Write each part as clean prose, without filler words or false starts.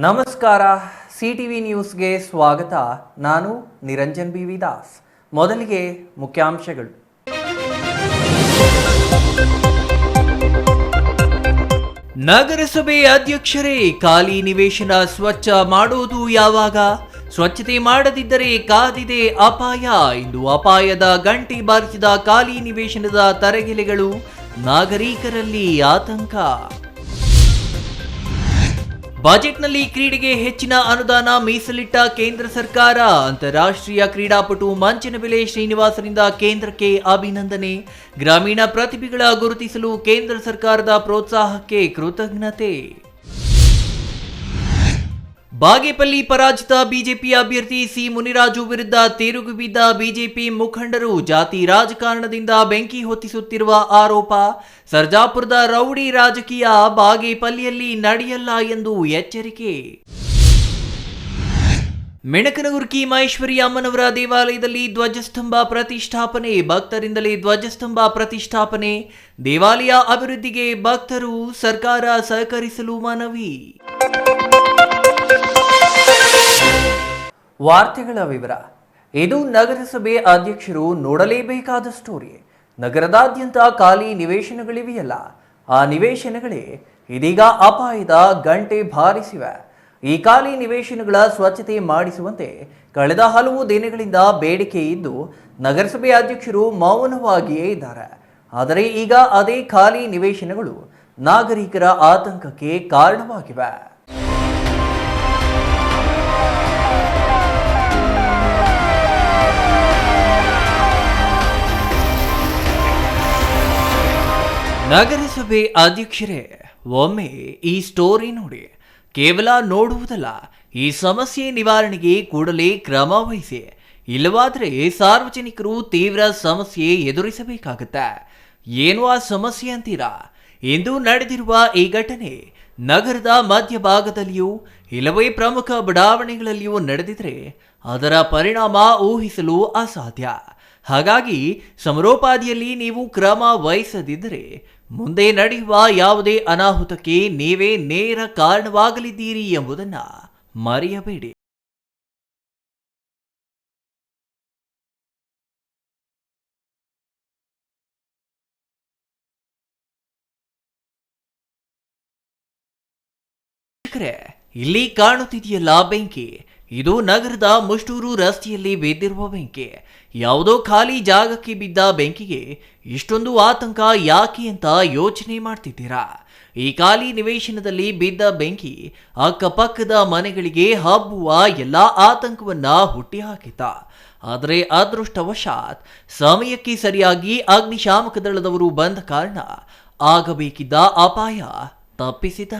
ನಮಸ್ಕಾರ. ಸಿಟಿವಿ ನ್ಯೂಸ್ಗೆ ಸ್ವಾಗತ. ನಾನು ನಿರಂಜನ್ ಬಿ ದಾಸ್. ಮೊದಲಿಗೆ ಮುಖ್ಯಾಂಶಗಳು. ನಗರಸಭೆ ಅಧ್ಯಕ್ಷರೇ, ಖಾಲಿ ನಿವೇಶನ ಸ್ವಚ್ಛ ಮಾಡುವುದು ಯಾವಾಗ? ಸ್ವಚ್ಛತೆ ಮಾಡದಿದ್ದರೆ ಕಾದಿದೆ ಅಪಾಯ. ಇಂದು ಅಪಾಯದ ಗಂಟೆ ಬಾರಿಸಿದ ಖಾಲಿ ನಿವೇಶನದ ತರಗೆಲೆಗಳು, ನಾಗರಿಕರಲ್ಲಿ ಆತಂಕ. ಬಜೆಟ್ನಲ್ಲಿ ಕ್ರೀಡೆಗೆ ಹೆಚ್ಚಿನ ಅನುದಾನ ಮೀಸಲಿಟ್ಟ ಕೇಂದ್ರ ಸರ್ಕಾರ. ಅಂತಾರಾಷ್ಟ್ರೀಯ ಕ್ರೀಡಾಪಟು ಮಂಚನಬೆಲೆ ಶ್ರೀನಿವಾಸರಿಂದ ಕೇಂದ್ರಕ್ಕೆ ಅಭಿನಂದನೆ. ಗ್ರಾಮೀಣ ಪ್ರತಿಭೆಗಳ ಗುರುತಿಸಲು ಕೇಂದ್ರ ಸರ್ಕಾರದ ಪ್ರೋತ್ಸಾಹಕ್ಕೆ ಕೃತಜ್ಞತೆ. ಬಾಗೇಪಲ್ಲಿ ಪರಾಜಿತ ಬಿಜೆಪಿ ಅಭ್ಯರ್ಥಿ ಸಿ ಮುನಿರಾಜು ವಿರುದ್ಧ ತಿರುಗಿ ಬಿದ್ದ ಬಿಜೆಪಿ ಮುಖಂಡರು. ಜಾತಿ ರಾಜಕಾರಣದಿಂದ ಬೆಂಕಿ ಹೊತ್ತಿಸುತ್ತಿರುವ ಆರೋಪ. ಸರ್ಜಾಪುರದ ರೌಡಿ ರಾಜಕೀಯ ಬಾಗೇಪಲ್ಲಿಯಲ್ಲಿ ನಡೆಯಲ್ಲ ಎಂದು ಎಚ್ಚರಿಕೆ. ಮೆಣಕನಗುರ್ಕಿ ಮಹೇಶ್ವರಿ ಅಮ್ಮನವರ ದೇವಾಲಯದಲ್ಲಿ ಧ್ವಜಸ್ತಂಭ ಪ್ರತಿಷ್ಠಾಪನೆ. ಭಕ್ತರಿಂದಲೇ ಧ್ವಜಸ್ತಂಭ ಪ್ರತಿಷ್ಠಾಪನೆ. ದೇವಾಲಯ ಅಭಿವೃದ್ಧಿಗೆ ಭಕ್ತರು, ಸರ್ಕಾರ ಸಹಕರಿಸಲು ಮನವಿ. ವಾರ್ತೆಗಳ ವಿವರ. ಇದು ನಗರಸಭೆ ಅಧ್ಯಕ್ಷರು ನೋಡಲೇಬೇಕಾದ ಸ್ಟೋರಿ. ನಗರದಾದ್ಯಂತ ಖಾಲಿ ನಿವೇಶನಗಳಿವೆಯಲ್ಲ, ಆ ನಿವೇಶನಗಳೇ ಇದೀಗ ಅಪಾಯದ ಗಂಟೆ ಬಾರಿಸಿವೆ. ಈ ಖಾಲಿ ನಿವೇಶನಗಳ ಸ್ವಚ್ಛತೆ ಮಾಡಿಸುವಂತೆ ಕಳೆದ ಹಲವು ದಿನಗಳಿಂದ ಬೇಡಿಕೆ ಇದ್ದು ನಗರಸಭೆ ಅಧ್ಯಕ್ಷರು ಮೌನವಾಗಿಯೇ ಇದ್ದಾರೆ. ಆದರೆ ಈಗ ಅದೇ ಖಾಲಿ ನಿವೇಶನಗಳು ನಾಗರಿಕರ ಆತಂಕಕ್ಕೆ ಕಾರಣವಾಗಿವೆ. ನಗರಸಭೆ ಅಧ್ಯಕ್ಷರೇ, ಒಮ್ಮೆ ಈ ಸ್ಟೋರಿ ನೋಡಿ. ಕೇವಲ ನೋಡುವುದಲ್ಲ, ಈ ಸಮಸ್ಯೆ ನಿವಾರಣೆಗೆ ಕೂಡಲೇ ಕ್ರಮ ವಹಿಸಿ. ಇಲ್ಲವಾದರೆ ಸಾರ್ವಜನಿಕರು ತೀವ್ರ ಸಮಸ್ಯೆ ಎದುರಿಸಬೇಕಾಗುತ್ತೆ. ಏನು ಆ ಸಮಸ್ಯೆ ಅಂತೀರಾ? ಇಂದು ನಡೆದಿರುವ ಈ ಘಟನೆ ನಗರದ ಮಧ್ಯಭಾಗದಲ್ಲಿಯೂ ಇಲ್ಲವೇ ಪ್ರಮುಖ ಬಡಾವಣೆಗಳಲ್ಲಿಯೂ ನಡೆದಿದ್ರೆ ಅದರ ಪರಿಣಾಮ ಊಹಿಸಲು ಅಸಾಧ್ಯ. ಹಾಗಾಗಿ ಸಮರೋಪಾದಿಯಲ್ಲಿ ನೀವು ಕ್ರಮ ವಹಿಸದಿದ್ದರೆ ಮುಂದೆ ನಡೆಯುವ ಯಾವುದೇ ಅನಾಹುತಕ್ಕೆ ನೀವೇ ನೇರ ಕಾರಣವಾಗಲಿದ್ದೀರಿ ಎಂಬುದನ್ನು ಮರೆಯಬೇಡಿ. ಇಲ್ಲಿ ಕಾಣುತ್ತಿದೆಯಲ್ಲ ಬೆಂಕಿ, ಇದು ನಗರದ ಮುಷ್ಟೂರು ರಸ್ತೆಯಲ್ಲಿ ಬಿದ್ದಿರುವ ಬೆಂಕಿ. ಯಾವುದೋ ಖಾಲಿ ಜಾಗಕ್ಕೆ ಬಿದ್ದ ಬೆಂಕಿಗೆ ಇಷ್ಟೊಂದು ಆತಂಕ ಯಾಕೆ ಅಂತ ಯೋಚನೆ ಮಾಡ್ತಿದ್ದೀರಾ? ಈ ಖಾಲಿ ನಿವೇಶನದಲ್ಲಿ ಬಿದ್ದ ಬೆಂಕಿ ಅಕ್ಕಪಕ್ಕದ ಮನೆಗಳಿಗೆ ಹಬ್ಬುವ ಎಲ್ಲ ಆತಂಕವನ್ನ ಹುಟ್ಟಿಹಾಕಿತ. ಆದರೆ ಅದೃಷ್ಟವಶಾತ್ ಸಮಯಕ್ಕೆ ಸರಿಯಾಗಿ ಅಗ್ನಿಶಾಮಕ ದಳದವರು ಬಂದ ಕಾರಣ ಆಗಬೇಕಿದ್ದ ಅಪಾಯ ತಪ್ಪಿಸಿದ.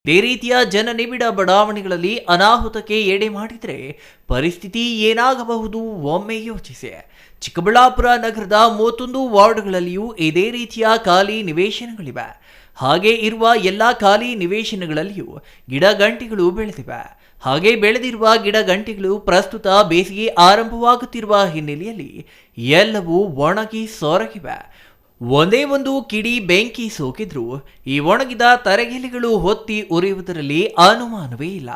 ಇದೇ ರೀತಿಯ ಜನನಿಬಿಡ ಬಡಾವಣೆಗಳಲ್ಲಿ ಅನಾಹುತಕ್ಕೆ ಎಡೆ ಮಾಡಿದರೆ ಪರಿಸ್ಥಿತಿ ಏನಾಗಬಹುದು ಒಮ್ಮೆ ಯೋಚಿಸಿ. ಚಿಕ್ಕಬಳ್ಳಾಪುರ ನಗರದ 31 ವಾರ್ಡ್ಗಳಲ್ಲಿಯೂ ಇದೇ ರೀತಿಯ ಖಾಲಿ ನಿವೇಶನಗಳಿವೆ. ಹಾಗೆ ಇರುವ ಎಲ್ಲ ಖಾಲಿ ನಿವೇಶನಗಳಲ್ಲಿಯೂ ಗಿಡಗಂಟಿಗಳು ಬೆಳೆದಿವೆ. ಹಾಗೆ ಬೆಳೆದಿರುವ ಗಿಡಗಂಟಿಗಳು ಪ್ರಸ್ತುತ ಬೇಸಿಗೆ ಆರಂಭವಾಗುತ್ತಿರುವ ಹಿನ್ನೆಲೆಯಲ್ಲಿ ಎಲ್ಲವೂ ಒಣಗಿ ಸೊರಗಿವೆ. ಒಂದೇ ಒಂದು ಕಿಡಿ ಬೆಂಕಿ ಸೋಕಿದ್ರೂ ಈ ಒಣಗಿದ ತರಗೆಲೆಗಳು ಹೊತ್ತಿ ಉರಿಯುವುದರಲ್ಲಿ ಅನುಮಾನವೇ ಇಲ್ಲ.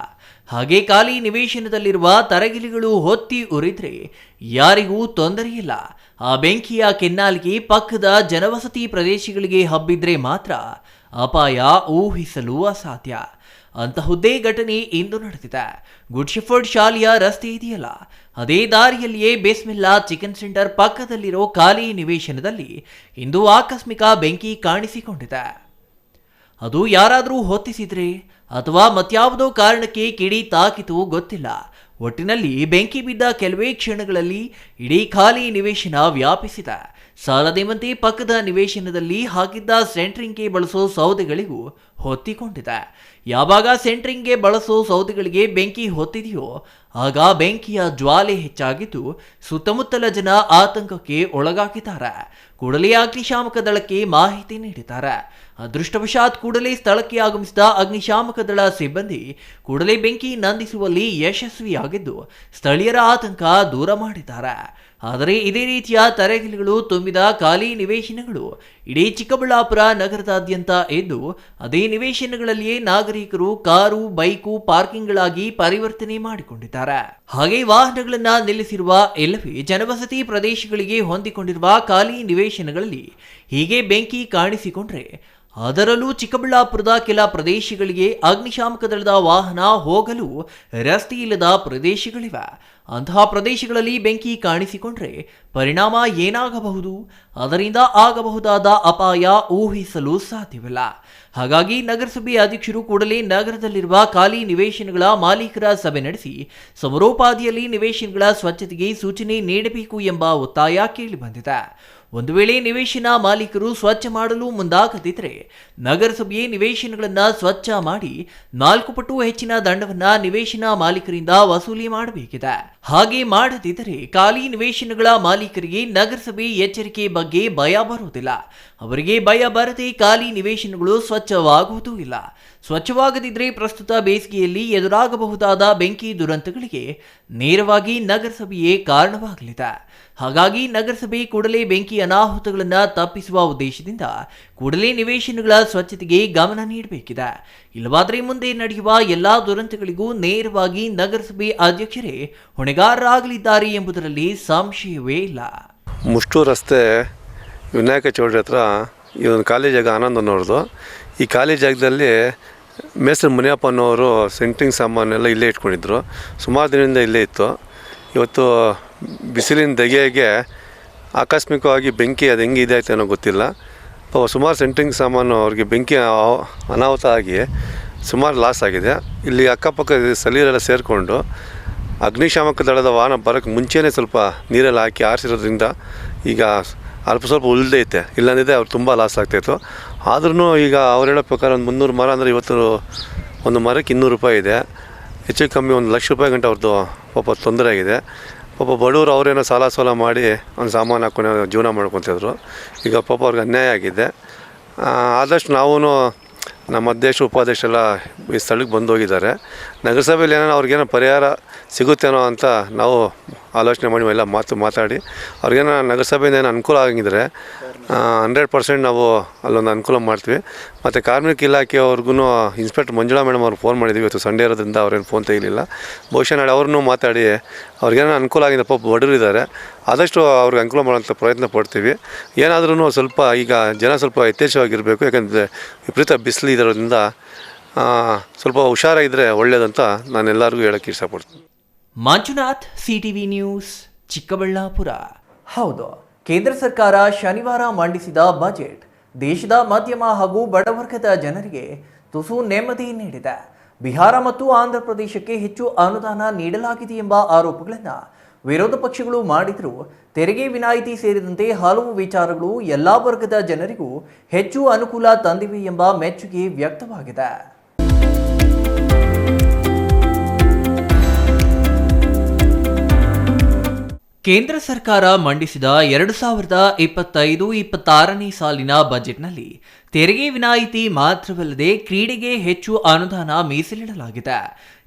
ಹಾಗೆ ಖಾಲಿ ನಿವೇಶನದಲ್ಲಿರುವ ತರಗೆಲೆಗಳು ಹೊತ್ತಿ ಉರಿದ್ರೆ ಯಾರಿಗೂ ತೊಂದರೆಯಿಲ್ಲ. ಆ ಬೆಂಕಿಯ ಕೆನ್ನಾಲಿಗೆ ಪಕ್ಕದ ಜನವಸತಿ ಪ್ರದೇಶಗಳಿಗೆ ಹಬ್ಬಿದ್ರೆ ಮಾತ್ರ ಅಪಾಯ ಊಹಿಸಲು ಅಸಾಧ್ಯ. ಅಂತಹುದೇ ಘಟನೆ ಇಂದು ನಡೆದಿದೆ. ಗುಡ್ ಶೆಫರ್ಡ್ ಶಾಲೆಯ ರಸ್ತೆ ಇದೆಯಲ್ಲ, ಅದೇ ದಾರಿಯಲ್ಲಿಯೇ ಬೇಸ್ಮಿಲ್ಲಾ ಚಿಕನ್ ಸೆಂಟರ್ ಪಕ್ಕದಲ್ಲಿರೋ ಖಾಲಿ ನಿವೇಶನದಲ್ಲಿ ಇಂದು ಆಕಸ್ಮಿಕ ಬೆಂಕಿ ಕಾಣಿಸಿಕೊಂಡಿದೆ. ಅದು ಯಾರಾದರೂ ಹೊತ್ತಿಸಿದ್ರೆ ಅಥವಾ ಮತ್ಯಾವುದೋ ಕಾರಣಕ್ಕೆ ಕಿಡಿ ತಾಕಿತು ಗೊತ್ತಿಲ್ಲ. ಒಟ್ಟಿನಲ್ಲಿ ಬೆಂಕಿ ಬಿದ್ದ ಕೆಲವೇ ಕ್ಷಣಗಳಲ್ಲಿ ಇಡೀ ಖಾಲಿ ನಿವೇಶನ ವ್ಯಾಪಿಸಿದೆ. ಸಾಲದೆಂಬಂತೆ ಪಕ್ಕದ ನಿವೇಶನದಲ್ಲಿ ಹಾಕಿದ್ದ ಸೆಂಟ್ರಿಂಗ್ಗೆ ಬಳಸೋ ಸೌದೆಗಳಿಗೂ ಹೊತ್ತಿಕೊಂಡಿದೆ. ಯಾವಾಗ ಸೆಂಟ್ರಿಂಗ್ಗೆ ಬಳಸೋ ಸೌದೆಗಳಿಗೆ ಬೆಂಕಿ ಹೊತ್ತಿದೆಯೋ ಆಗ ಬೆಂಕಿಯ ಜ್ವಾಲೆ ಹೆಚ್ಚಾಗಿದ್ದು ಸುತ್ತಮುತ್ತಲ ಜನ ಆತಂಕಕ್ಕೆ ಒಳಗಾಗಿದ್ದಾರೆ. ಕೂಡಲೇ ಅಗ್ನಿಶಾಮಕ ದಳಕ್ಕೆ ಮಾಹಿತಿ ನೀಡಿದ್ದಾರೆ. ಅದೃಷ್ಟವಶಾತ್ ಕೂಡಲೇ ಸ್ಥಳಕ್ಕೆ ಆಗಮಿಸಿದ ಅಗ್ನಿಶಾಮಕ ದಳ ಸಿಬ್ಬಂದಿ ಕೂಡಲೇ ಬೆಂಕಿ ನಂದಿಸುವಲ್ಲಿ ಯಶಸ್ವಿಯಾಗಿದ್ದು ಸ್ಥಳೀಯರ ಆತಂಕ ದೂರ ಮಾಡಿದ್ದಾರೆ. ಆದರೆ ಇದೇ ರೀತಿಯ ತರಗೆಲೆಗಳು ತುಂಬಿದ ಖಾಲಿ ನಿವೇಶನಗಳು ಇಡೀ ಚಿಕ್ಕಬಳ್ಳಾಪುರ ನಗರದಾದ್ಯಂತ ಇದ್ದು ಅದೇ ನಿವೇಶನಗಳಲ್ಲಿಯೇ ನಾಗರಿಕರು ಕಾರು ಬೈಕು ಪಾರ್ಕಿಂಗ್ಗಳಾಗಿ ಪರಿವರ್ತನೆ ಮಾಡಿಕೊಂಡಿದ್ದಾರೆ. ಹಾಗೆ ವಾಹನಗಳನ್ನ ನಿಲ್ಲಿಸಿರುವ ಇಲ್ಲವೇ ಜನವಸತಿ ಪ್ರದೇಶಗಳಿಗೆ ಹೊಂದಿಕೊಂಡಿರುವ ಖಾಲಿ ನಿವೇಶನಗಳಲ್ಲಿ ಹೀಗೆ ಬೆಂಕಿ ಕಾಣಿಸಿಕೊಂಡ್ರೆ ಅದರಲ್ಲೂ ಚಿಕ್ಕಬಳ್ಳಾಪುರದ ಕೆಲ ಪ್ರದೇಶಗಳಿಗೆ ಅಗ್ನಿಶಾಮಕ ದಳದ ವಾಹನ ಹೋಗಲು ರಸ್ತೆ ಇಲ್ಲದ ಪ್ರದೇಶಗಳಿವೆ. ಅಂತಹ ಪ್ರದೇಶಗಳಲ್ಲಿ ಬೆಂಕಿ ಕಾಣಿಸಿಕೊಂಡ್ರೆ ಪರಿಣಾಮ ಏನಾಗಬಹುದು, ಅದರಿಂದ ಆಗಬಹುದಾದ ಅಪಾಯ ಊಹಿಸಲು ಸಾಧ್ಯವಿಲ್ಲ. ಹಾಗಾಗಿ ನಗರಸಭೆ ಅಧ್ಯಕ್ಷರು ಕೂಡಲೇ ನಗರದಲ್ಲಿರುವ ಖಾಲಿ ನಿವೇಶನಗಳ ಮಾಲೀಕರ ಸಭೆ ನಡೆಸಿ ಸಮರೋಪಾದಿಯಲ್ಲಿ ನಿವೇಶನಗಳ ಸ್ವಚ್ಛತೆಗೆ ಸೂಚನೆ ನೀಡಬೇಕು ಎಂಬ ಒತ್ತಾಯ ಕೇಳಿಬಂದಿದೆ. ಒಂದು ವೇಳೆ ನಿವೇಶನ ಮಾಲೀಕರು ಸ್ವಚ್ಛ ಮಾಡಲು ಮುಂದಾಗದಿದ್ದರೆ ನಗರಸಭೆಯೇ ನಿವೇಶನಗಳನ್ನು ಸ್ವಚ್ಛ ಮಾಡಿ 4 ಪಟ್ಟು ಹೆಚ್ಚಿನ ದಂಡವನ್ನ ನಿವೇಶನ ಮಾಲೀಕರಿಂದ ವಸೂಲಿ ಮಾಡಬೇಕಿದೆ. ಹಾಗೆ ಮಾಡದಿದ್ದರೆ ಖಾಲಿ ನಿವೇಶನಗಳ ಮಾಲೀಕರಿಗೆ ನಗರಸಭೆ ಎಚ್ಚರಿಕೆ ಬಗ್ಗೆ ಭಯ ಬರುವುದಿಲ್ಲ. ಅವರಿಗೆ ಭಯ ಬರದೆ ಖಾಲಿ ನಿವೇಶನಗಳು ಸ್ವಚ್ಛವಾಗುವುದೂ ಇಲ್ಲ. ಸ್ವಚ್ಛವಾಗದಿದ್ದರೆ ಪ್ರಸ್ತುತ ಬೇಸಿಗೆಯಲ್ಲಿ ಎದುರಾಗಬಹುದಾದ ಬೆಂಕಿ ದುರಂತಗಳಿಗೆ ನೇರವಾಗಿ ನಗರಸಭೆಯೇ ಕಾರಣವಾಗಲಿದೆ. ಹಾಗಾಗಿ ನಗರಸಭೆ ಕೂಡಲೇ ಬೆಂಕಿ ಅನಾಹುತಗಳನ್ನು ತಪ್ಪಿಸುವ ಉದ್ದೇಶದಿಂದ ಕೂಡಲೇ ನಿವೇಶನಗಳ ಸ್ವಚ್ಛತೆಗೆ ಗಮನ ನೀಡಬೇಕಿದೆ. ಇಲ್ಲವಾದರೆ ಮುಂದೆ ನಡೆಯುವ ಎಲ್ಲಾ ದುರಂತಗಳಿಗೂ ನೇರವಾಗಿ ನಗರಸಭೆ ಅಧ್ಯಕ್ಷರೇ ಹೊಣೆಗಾರರಾಗಲಿದ್ದಾರೆ ಎಂಬುದರಲ್ಲಿ ಸಂಶಯವೇ ಇಲ್ಲ. ಮುಷ್ಟೂರು ರಸ್ತೆ ವಿನಾಯಕ ಚೌಲ್ಟ್ರಿ ಹತ್ರ ಈ ಒಂದು ಖಾಲಿ ಜಾಗ ಆನಂದ್ ಅನ್ನೋರ್ದು. ಈ ಖಾಲಿ ಜಾಗದಲ್ಲಿ ಮೇಸ್ತ್ರಿ ಮುನಿಯಪ್ಪ ಅನ್ನೋರು ಸೆಂಟ್ರಿಂಗ್ ಸಾಮಾನೆಲ್ಲ ಇಲ್ಲೇ ಇಟ್ಕೊಂಡಿದ್ರು. ಸುಮಾರು ದಿನದಿಂದ ಇಲ್ಲೇ ಇತ್ತು. ಇವತ್ತು ಬಿಸಿಲಿನ ಧಗೆಗೆ ಆಕಸ್ಮಿಕವಾಗಿ ಬೆಂಕಿ ಅದು ಹೆಂಗೆ ಇದಾಯ್ತು ಅನ್ನೋ ಗೊತ್ತಿಲ್ಲ. ಸುಮಾರು ಸೆಂಟ್ರಿಂಗ್ ಸಾಮಾನು ಅವ್ರಿಗೆ ಬೆಂಕಿ ಅನಾಹುತ ಆಗಿ ಸುಮಾರು ಲಾಸ್ ಆಗಿದೆ. ಇಲ್ಲಿ ಅಕ್ಕಪಕ್ಕ ಸ್ಥಳೀಯರೆಲ್ಲ ಸೇರಿಕೊಂಡು ಅಗ್ನಿಶಾಮಕ ದಳದ ವಾಹನ ಬರೋಕ್ಕೆ ಮುಂಚೆನೇ ಸ್ವಲ್ಪ ನೀರೆಲ್ಲ ಹಾಕಿ ಆರಿಸಿರೋದ್ರಿಂದ ಈಗ ಅಲ್ಪ ಸ್ವಲ್ಪ ಉಳಿದೈತೆ. ಇಲ್ಲಾಂದಿದ್ದೆ ಅವ್ರು ತುಂಬ ಲಾಸ್ ಆಗ್ತಾಯಿತ್ತು. ಆದ್ರೂ ಈಗ ಅವ್ರು ಹೇಳೋ ಪ್ರಕಾರ ಒಂದು 300 ಮರ ಅಂದರೆ ಇವತ್ತು ಒಂದು ಮರಕ್ಕೆ 200 ರೂಪಾಯಿ ಇದೆ. ಹೆಚ್ಚು ಕಮ್ಮಿ 1 ಲಕ್ಷ ರೂಪಾಯಿ ಗಂಟೆ ಅವ್ರದ್ದು ಪಾಪ ತೊಂದರೆ ಆಗಿದೆ. ಪಾಪ ಬಡವರು ಅವರೇನೋ ಸಾಲ ಮಾಡಿ ಒಂದು ಸಾಮಾನು ಹಾಕ್ಕೊಂಡು ಜೀವನ ಮಾಡ್ಕೊತಿದ್ರು. ಈಗ ಪಾಪ ಅವ್ರಿಗೆ ಅನ್ಯಾಯ ಆಗಿದೆ. ಆದಷ್ಟು ನಾವು ನಮ್ಮ ಅಧ್ಯಕ್ಷ ಉಪಾಧ್ಯಕ್ಷರೆಲ್ಲ ಈ ಸ್ಥಳಕ್ಕೆ ಬಂದು ಹೋಗಿದ್ದಾರೆ. ನಗರಸಭೆಯಲ್ಲಿ ಏನೋ ಅವ್ರಿಗೇನೋ ಪರಿಹಾರ ಸಿಗುತ್ತೇನೋ ಅಂತ ನಾವು ಆಲೋಚನೆ ಮಾಡಿ ಎಲ್ಲ ಮಾತಾಡಿ ಅವ್ರಿಗೇನೋ ನಗರಸಭೆಯಿಂದ ಏನೋ ಅನುಕೂಲ ಆಗಿದ್ದರೆ 100% ನಾವು ಅಲ್ಲೊಂದು ಅನುಕೂಲ ಮಾಡ್ತೀವಿ. ಮತ್ತು ಕಾರ್ಮಿಕ ಇಲಾಖೆಯವ್ರಿಗೂ ಇನ್ಸ್ಪೆಕ್ಟರ್ ಮಂಜುಳಾ ಮೇಡಮ್ ಅವ್ರಿಗೆ ಫೋನ್ ಮಾಡಿದ್ದೀವಿ. ಇವತ್ತು ಸಂಡೇ ಇರೋದ್ರಿಂದ ಅವ್ರೇನು ಫೋನ್ ತೆಗಿಲಿಲ್ಲ. ಬಹುಶಃ ನಾಳೆ ಅವ್ರನ್ನೂ ಮಾತಾಡಿ ಅವ್ರಿಗೇನೋ ಅನುಕೂಲ ಆಗಿದೆ. ಪಾಪ ಬಡವರು ಇದ್ದಾರೆ, ಆದಷ್ಟು ಅವ್ರಿಗೆ ಅನುಕೂಲ ಮಾಡೋಂಥ ಪ್ರಯತ್ನ ಪಡ್ತೀವಿ. ಏನಾದ್ರೂ ಸ್ವಲ್ಪ ಈಗ ಜನ ಸ್ವಲ್ಪ ಯಥೇಚ್ಛವಾಗಿರಬೇಕು. ಯಾಕಂದರೆ ವಿಪರೀತ ಬಿಸಿಲು ಇರೋದ್ರಿಂದ ಸ್ವಲ್ಪ ಹುಷಾರಾಗಿದ್ದರೆ ಒಳ್ಳೆಯದಂತ ನಾನು ಎಲ್ಲರಿಗೂ ಹೇಳೋಕ್ಕೆ ಇಷ್ಟಪಡ್ತೀನಿ. Manjunath, CTV news, Chikkaballapur. ಹೌದು, ಕೇಂದ್ರ ಸರ್ಕಾರ ಶನಿವಾರ ಮಂಡಿಸಿದ ಬಜೆಟ್ ದೇಶದ ಮಧ್ಯಮ ಹಾಗೂ ಬಡವರ್ಗದ ಜನರಿಗೆ ತುಸು ನೆಮ್ಮದಿ ನೀಡಿದೆ. ಬಿಹಾರ ಮತ್ತು ಆಂಧ್ರ ಪ್ರದೇಶಕ್ಕೆ ಹೆಚ್ಚು ಅನುದಾನ ನೀಡಲಾಗಿದೆ ಎಂಬ ಆರೋಪಗಳನ್ನು ವಿರೋಧ ಪಕ್ಷಗಳು ಮಾಡಿದರೂ ತೆರಿಗೆ ವಿನಾಯಿತಿ ಸೇರಿದಂತೆ ಹಲವು ವಿಚಾರಗಳು ಎಲ್ಲಾ ವರ್ಗದ ಜನರಿಗೂ ಹೆಚ್ಚು ಅನುಕೂಲ ತಂದಿವೆ ಎಂಬ ಮೆಚ್ಚುಗೆ ವ್ಯಕ್ತವಾಗಿದೆ. ಕೇಂದ್ರ ಸರ್ಕಾರ ಮಂಡಿಸಿದ 2025-26ನೇ ಸಾಲಿನ ಬಜೆಟ್ನಲ್ಲಿ ತೆರಿಗೆ ವಿನಾಯಿತಿ ಮಾತ್ರವಲ್ಲದೆ ಕ್ರೀಡೆಗೆ ಹೆಚ್ಚು ಅನುದಾನ ಮೀಸಲಿಡಲಾಗಿದೆ.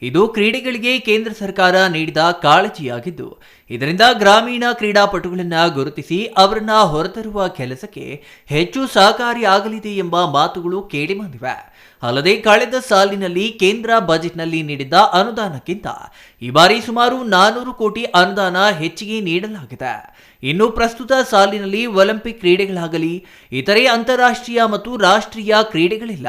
ಇದು ಕ್ರೀಡೆಗಳಿಗೆ ಕೇಂದ್ರ ಸರ್ಕಾರ ನೀಡಿದ ಕಾಳಜಿಯಾಗಿದ್ದು ಇದರಿಂದ ಗ್ರಾಮೀಣ ಕ್ರೀಡಾಪಟುಗಳನ್ನು ಗುರುತಿಸಿ ಅವರನ್ನು ಹೊರತರುವ ಕೆಲಸಕ್ಕೆ ಹೆಚ್ಚು ಸಹಕಾರಿಯಾಗಲಿದೆ ಎಂಬ ಮಾತುಗಳು ಕೇಳಿಬಂದಿವೆ. ಅಲ್ಲದೆ ಕಳೆದ ಸಾಲಿನಲ್ಲಿ ಕೇಂದ್ರ ಬಜೆಟ್ನಲ್ಲಿ ನೀಡಿದ್ದ ಅನುದಾನಕ್ಕಿಂತ ಈ ಬಾರಿ ಸುಮಾರು 400 ಕೋಟಿ ಅನುದಾನ ಹೆಚ್ಚಿಗೆ ನೀಡಲಾಗಿದೆ. ಇನ್ನು ಪ್ರಸ್ತುತ ಸಾಲಿನಲ್ಲಿ ಒಲಿಂಪಿಕ್ ಕ್ರೀಡೆಗಳಾಗಲಿ ಇತರೆ ಅಂತಾರಾಷ್ಟ್ರೀಯ ಮತ್ತು ರಾಷ್ಟ್ರೀಯ ಕ್ರೀಡೆಗಳಿಲ್ಲ.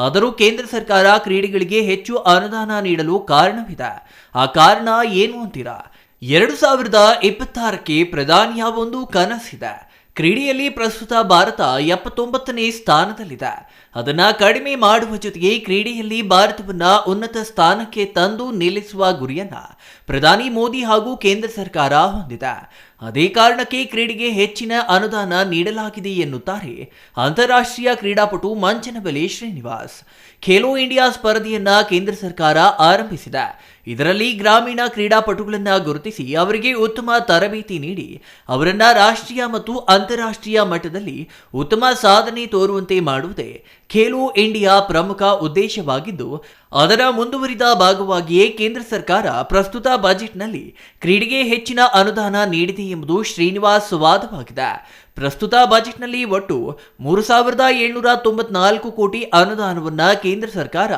ಆದರೂ ಕೇಂದ್ರ ಸರ್ಕಾರ ಕ್ರೀಡೆಗಳಿಗೆ ಹೆಚ್ಚು ಅನುದಾನ ನೀಡಲು ಕಾರಣವಿದೆ. ಆ ಕಾರಣ ಏನು ಅಂತೀರಾ? 2026ಕ್ಕೆ ಪ್ರಧಾನಿಯ ಒಂದು ಕನಸಿದೆ. ಕ್ರೀಡೆಯಲ್ಲಿ ಪ್ರಸ್ತುತ ಭಾರತ 79ನೇ ಸ್ಥಾನದಲ್ಲಿದೆ. ಅದನ್ನ ಕಡಿಮೆ ಮಾಡುವ ಜೊತೆಗೆ ಕ್ರೀಡೆಯಲ್ಲಿ ಭಾರತವನ್ನ ಉನ್ನತ ಸ್ಥಾನಕ್ಕೆ ತಂದು ನಿಲ್ಲಿಸುವ ಗುರಿಯನ್ನ ಪ್ರಧಾನಿ ಮೋದಿ ಹಾಗೂ ಕೇಂದ್ರ ಸರ್ಕಾರ ಹೊಂದಿದೆ. ಅದೇ ಕಾರಣಕ್ಕೆ ಕ್ರೀಡೆಗೆ ಹೆಚ್ಚಿನ ಅನುದಾನ ನೀಡಲಾಗಿದೆ ಎನ್ನುತ್ತಾರೆ ಅಂತಾರಾಷ್ಟ್ರೀಯ ಕ್ರೀಡಾಪಟು ಮಂಚನಬೆಲೆ ಶ್ರೀನಿವಾಸ್. ಖೇಲೋ ಇಂಡಿಯಾ ಸ್ಪರ್ಧೆಯನ್ನ ಕೇಂದ್ರ ಸರ್ಕಾರ ಆರಂಭಿಸಿದೆ. ಇದರಲ್ಲಿ ಗ್ರಾಮೀಣ ಕ್ರೀಡಾಪಟುಗಳನ್ನು ಗುರುತಿಸಿ ಅವರಿಗೆ ಉತ್ತಮ ತರಬೇತಿ ನೀಡಿ ಅವರನ್ನ ರಾಷ್ಟ್ರೀಯ ಮತ್ತು ಅಂತಾರಾಷ್ಟ್ರೀಯ ಮಟ್ಟದಲ್ಲಿ ಉತ್ತಮ ಸಾಧನೆ ತೋರುವಂತೆ ಮಾಡುವುದೇ ಖೇಲೋ ಇಂಡಿಯಾ ಪ್ರಮುಖ ಉದ್ದೇಶವಾಗಿದ್ದು, ಅದರ ಮುಂದುವರಿದ ಭಾಗವಾಗಿಯೇ ಕೇಂದ್ರ ಸರ್ಕಾರ ಪ್ರಸ್ತುತ ಬಜೆಟ್ನಲ್ಲಿ ಕ್ರೀಡೆಗೆ ಹೆಚ್ಚಿನ ಅನುದಾನ ನೀಡಿದೆ ಎಂಬುದು ಶ್ರೀನಿವಾಸ್ ವಾದವಾಗಿದೆ. ಪ್ರಸ್ತುತ ಬಜೆಟ್ನಲ್ಲಿ ಒಟ್ಟು 3,794 ಕೋಟಿ ಅನುದಾನವನ್ನು ಕೇಂದ್ರ ಸರ್ಕಾರ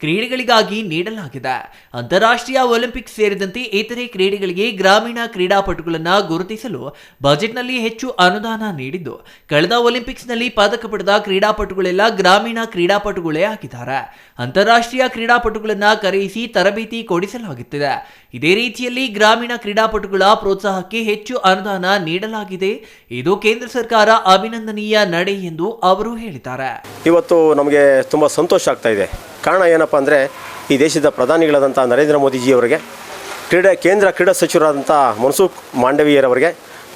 ಕ್ರೀಡೆಗಳಿಗಾಗಿ ನೀಡಲಾಗಿದೆ. ಅಂತಾರಾಷ್ಟ್ರೀಯ ಒಲಿಂಪಿಕ್ಸ್ ಸೇರಿದಂತೆ ಇತರೆ ಕ್ರೀಡೆಗಳಿಗೆ ಗ್ರಾಮೀಣ ಕ್ರೀಡಾಪಟುಗಳನ್ನು ಗುರುತಿಸಲು ಬಜೆಟ್ನಲ್ಲಿ ಹೆಚ್ಚು ಅನುದಾನ ನೀಡಿದ್ದು, ಕಳೆದ ಒಲಿಂಪಿಕ್ಸ್ನಲ್ಲಿ ಪದಕ ಪಡೆದ ಕ್ರೀಡಾಪಟುಗಳೆಲ್ಲ ಗ್ರಾಮೀಣ ಕ್ರೀಡಾಪಟುಗಳೇ ಆಗಿದ್ದಾರೆ. ಅಂತಾರಾಷ್ಟ್ರೀಯ ಕ್ರೀಡಾಪಟುಗಳನ್ನು ಕರೆಯಿಸಿ ತರಬೇತಿ ಕೊಡಿಸಲಾಗುತ್ತಿದೆ. ಇದೇ ರೀತಿಯಲ್ಲಿ ಗ್ರಾಮೀಣ ಕ್ರೀಡಾಪಟುಗಳ ಪ್ರೋತ್ಸಾಹಕ್ಕೆ ಹೆಚ್ಚು ಅನುದಾನ ನೀಡಲಾಗಿದೆ. ಇದು ಕೇಂದ್ರ ಸರ್ಕಾರ ಅಭಿನಂದನೀಯ ನಡೆ ಎಂದು ಅವರು ಹೇಳಿದ್ದಾರೆ. ಇವತ್ತು ನಮಗೆ ತುಂಬ ಸಂತೋಷ ಆಗ್ತಾ ಇದೆ. ಕಾರಣ ಏನಪ್ಪ ಅಂದರೆ, ಈ ದೇಶದ ಪ್ರಧಾನಿಗಳಾದಂಥ ನರೇಂದ್ರ ಮೋದಿಜಿಯವರಿಗೆ, ಕೇಂದ್ರ ಕ್ರೀಡಾ ಸಚಿವರಾದಂಥ ಮನ್ಸುಖ್ ಮಾಂಡವೀಯರವರಿಗೆ,